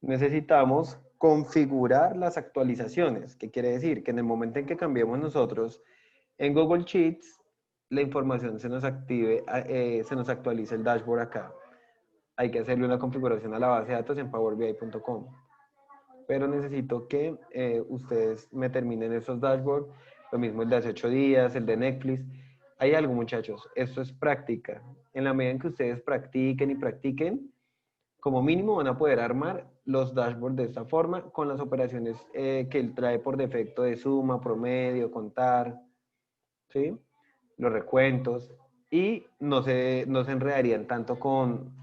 necesitamos configurar las actualizaciones. ¿Qué quiere decir? Que en el momento en que cambiemos nosotros en Google Sheets, la información se nos active, se nos actualice el dashboard acá. Hay que hacerle una configuración a la base de datos en powerbi.com. Pero necesito que ustedes me terminen esos dashboards, lo mismo el de hace 8 días, el de Netflix. Hay algo, muchachos, esto es práctica. En la medida en que ustedes practiquen y practiquen, como mínimo van a poder armar los dashboards de esta forma con las operaciones que él trae por defecto de suma, promedio, contar, ¿sí? Los recuentos, y no se enredarían tanto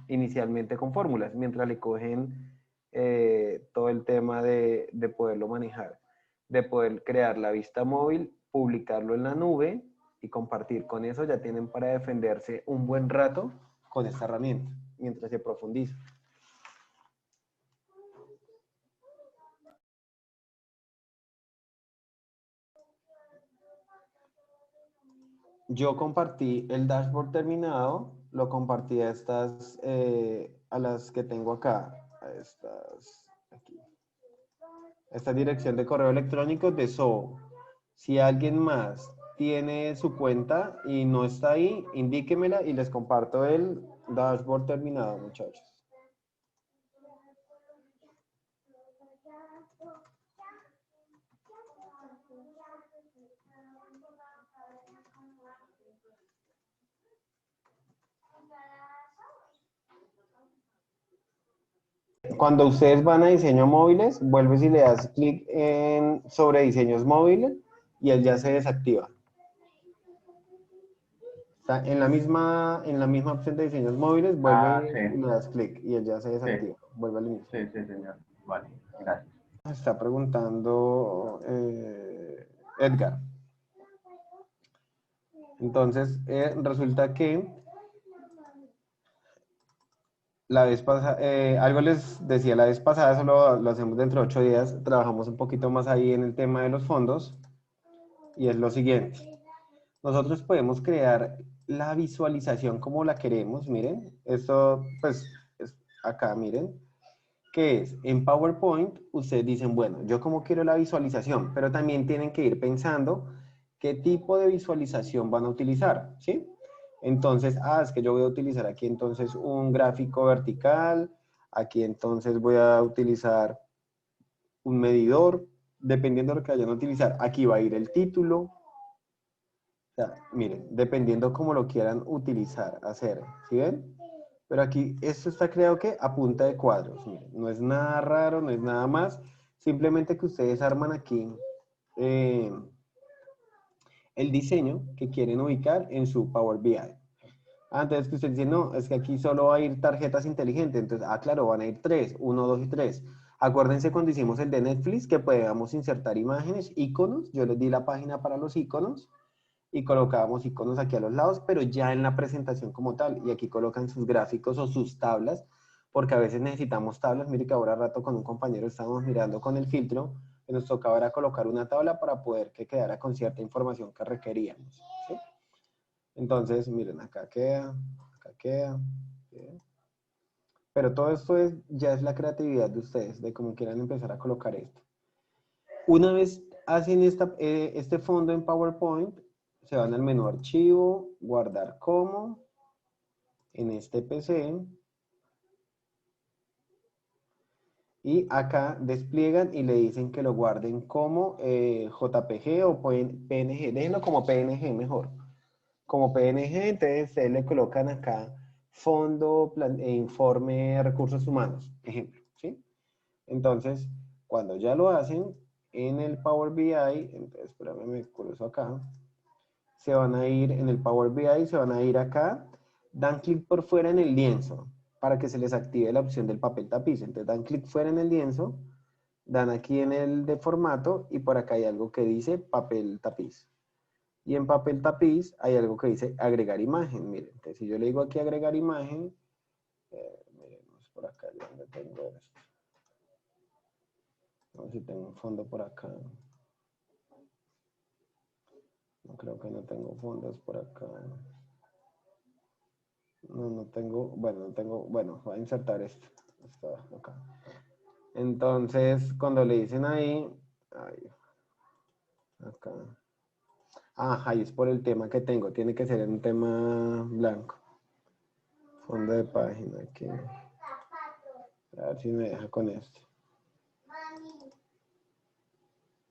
inicialmente con fórmulas, mientras le cogen todo el tema de poderlo manejar, de poder crear la vista móvil, publicarlo en la nube y compartir. Con eso ya tienen para defenderse un buen rato con esta herramienta, mientras se profundiza. Yo compartí el dashboard terminado, lo compartí a estas, a las que tengo acá, a estas, aquí. Esta dirección de correo electrónico de Zoho. Si alguien más tiene su cuenta y no está ahí, indíquemela y les comparto el dashboard terminado, muchachos. Cuando ustedes van a diseño móviles, vuelves y le das clic en sobre diseños móviles y él ya se desactiva. Está en la misma opción de diseños móviles, vuelve Sí. y le das clic y él ya se desactiva. Sí. Vuelve al inicio. Sí, sí, señor. Vale, gracias. Está preguntando Edgar. Entonces, resulta que la vez pasada, algo les decía la vez pasada, eso lo hacemos dentro de 8 días, trabajamos un poquito más ahí en el tema de los fondos, y es lo siguiente. Nosotros podemos crear la visualización como la queremos, miren, esto pues es acá, miren, que es en PowerPoint, ustedes dicen, bueno, yo como quiero la visualización, pero también tienen que ir pensando qué tipo de visualización van a utilizar, ¿sí? Entonces, es que yo voy a utilizar aquí entonces un gráfico vertical, aquí entonces voy a utilizar un medidor, dependiendo de lo que vayan a utilizar. Aquí va a ir el título. O sea, miren, dependiendo cómo lo quieran utilizar, hacer, ¿sí ven? Pero aquí, esto está creado que a punta de cuadros, miren, no es nada raro, no es nada más, simplemente que ustedes arman aquí el diseño que quieren ubicar en su Power BI. Entonces que usted dice, no, es que aquí solo va a ir tarjetas inteligentes, entonces, claro, van a ir 3, 1, 2 y 3. Acuérdense cuando hicimos el de Netflix que podíamos insertar imágenes, iconos, yo les di la página para los iconos, y colocábamos iconos aquí a los lados, pero ya en la presentación como tal, y aquí colocan sus gráficos o sus tablas, porque a veces necesitamos tablas. Mire que ahora rato con un compañero estábamos mirando con el filtro, que nos tocaba era colocar una tabla para poder que quedara con cierta información que requeríamos, ¿sí? Entonces, miren, acá queda, ¿sí? Pero todo esto ya es la creatividad de ustedes, de cómo quieran empezar a colocar esto. Una vez hacen este fondo en PowerPoint, se van al menú archivo, guardar como, en este PC, y acá despliegan y le dicen que lo guarden como JPG o PNG, déjenlo como PNG mejor, como PNG. Entonces ustedes le colocan acá fondo, informe de recursos humanos, ejemplo, ¿sí? Entonces, cuando ya lo hacen en el Power BI, entonces, espérame, me cruzo acá, se van a ir en el Power BI, se van a ir acá, dan clic por fuera en el lienzo para que se les active la opción del papel tapiz. Entonces dan clic fuera en el lienzo, dan aquí en el de formato y por acá hay algo que dice papel tapiz. Y en papel tapiz hay algo que dice agregar imagen. Miren, entonces si yo le digo aquí agregar imagen, miremos por acá, ¿dónde tengo esto? No sé si tengo un fondo por acá. No, creo que no tengo fondos por acá. No tengo, bueno, voy a insertar esto. Está acá. Entonces, cuando le dicen ahí, acá. Ajá, y es por el tema que tengo. Tiene que ser en un tema blanco. Fondo de página aquí. A ver si me deja con esto.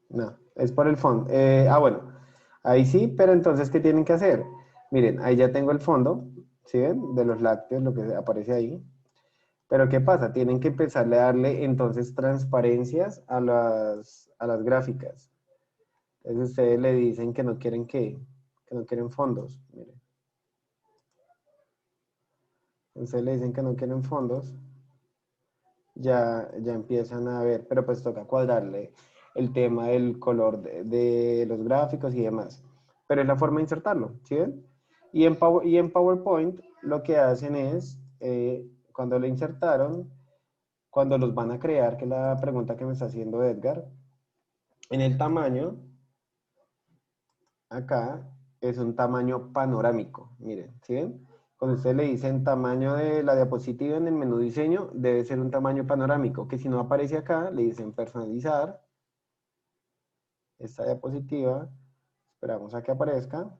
No, es por el fondo. Bueno, ahí sí, pero entonces, ¿qué tienen que hacer? Miren, ahí ya tengo el fondo, ¿sí ven? De los lácteos, lo que aparece ahí. Pero ¿qué pasa? Tienen que empezarle a darle entonces transparencias a las gráficas. Entonces ustedes le dicen que no quieren que no quieren fondos. Miren. Entonces le dicen que no quieren fondos. Ya empiezan a ver, pero pues toca cuadrarle el tema del color de los gráficos y demás. Pero es la forma de insertarlo, ¿sí ven? Y en PowerPoint lo que hacen es, cuando lo insertaron, cuando los van a crear, que es la pregunta que me está haciendo Edgar, en el tamaño, acá es un tamaño panorámico, miren, ¿sí ven? Cuando ustedes le dicen tamaño de la diapositiva en el menú diseño, debe ser un tamaño panorámico, que si no aparece acá, le dicen personalizar esta diapositiva, esperamos a que aparezca,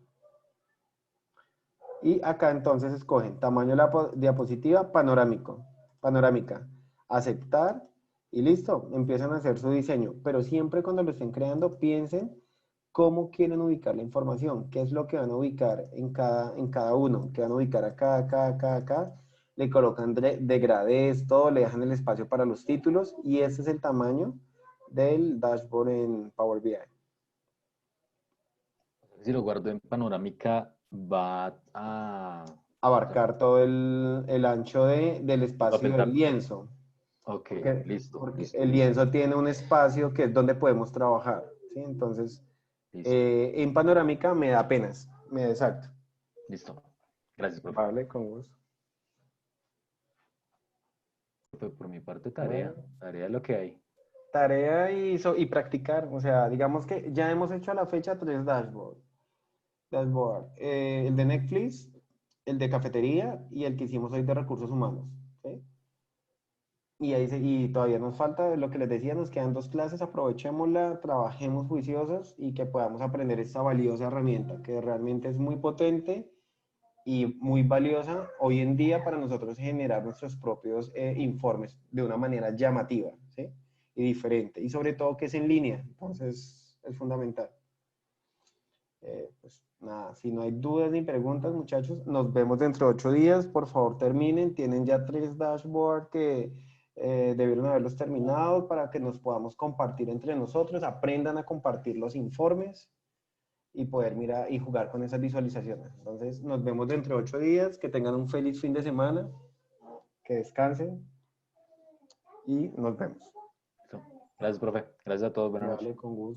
y acá entonces escogen tamaño de la diapositiva panorámica, aceptar, y listo, empiezan a hacer su diseño, pero siempre cuando lo estén creando, piensen cómo quieren ubicar la información, qué es lo que van a ubicar en cada uno, que van a ubicar acá, acá, acá, acá, le colocan degradés, todo, le dejan el espacio para los títulos, y ese es el tamaño del dashboard en Power BI. Si lo guardo en panorámica, va a... Abarcar todo el ancho del va a espacio afectar. del lienzo. Ok, listo. Porque Listo, el listo, lienzo tiene un espacio que es donde podemos trabajar, ¿sí? Entonces, listo, en panorámica me da apenas, me da exacto. listo. Gracias, profe. Vale, con gusto. Por mi parte, Bueno. tarea es lo que hay. Tarea y practicar, o sea, digamos que ya hemos hecho a la fecha 3 dashboard. El de Netflix, el de cafetería y el que hicimos hoy de recursos humanos, ¿sí? Y todavía nos falta lo que les decía, nos quedan 2 clases, aprovechémosla, trabajemos juiciosos y que podamos aprender esta valiosa herramienta que realmente es muy potente y muy valiosa hoy en día para nosotros generar nuestros propios informes de una manera llamativa, ¿sí? Y diferente. Y sobre todo que es en línea, entonces es fundamental. Pues nada, si no hay dudas ni preguntas, muchachos, nos vemos dentro de 8 días. Por favor, terminen. Tienen ya 3 dashboards que debieron haberlos terminado para que nos podamos compartir entre nosotros. Aprendan a compartir los informes y poder mirar y jugar con esas visualizaciones. Entonces, nos vemos dentro de 8 días. Que tengan un feliz fin de semana. Que descansen. Y nos vemos. Listo. Gracias, profe. Gracias a todos. Buenas noches. Vale, con gusto.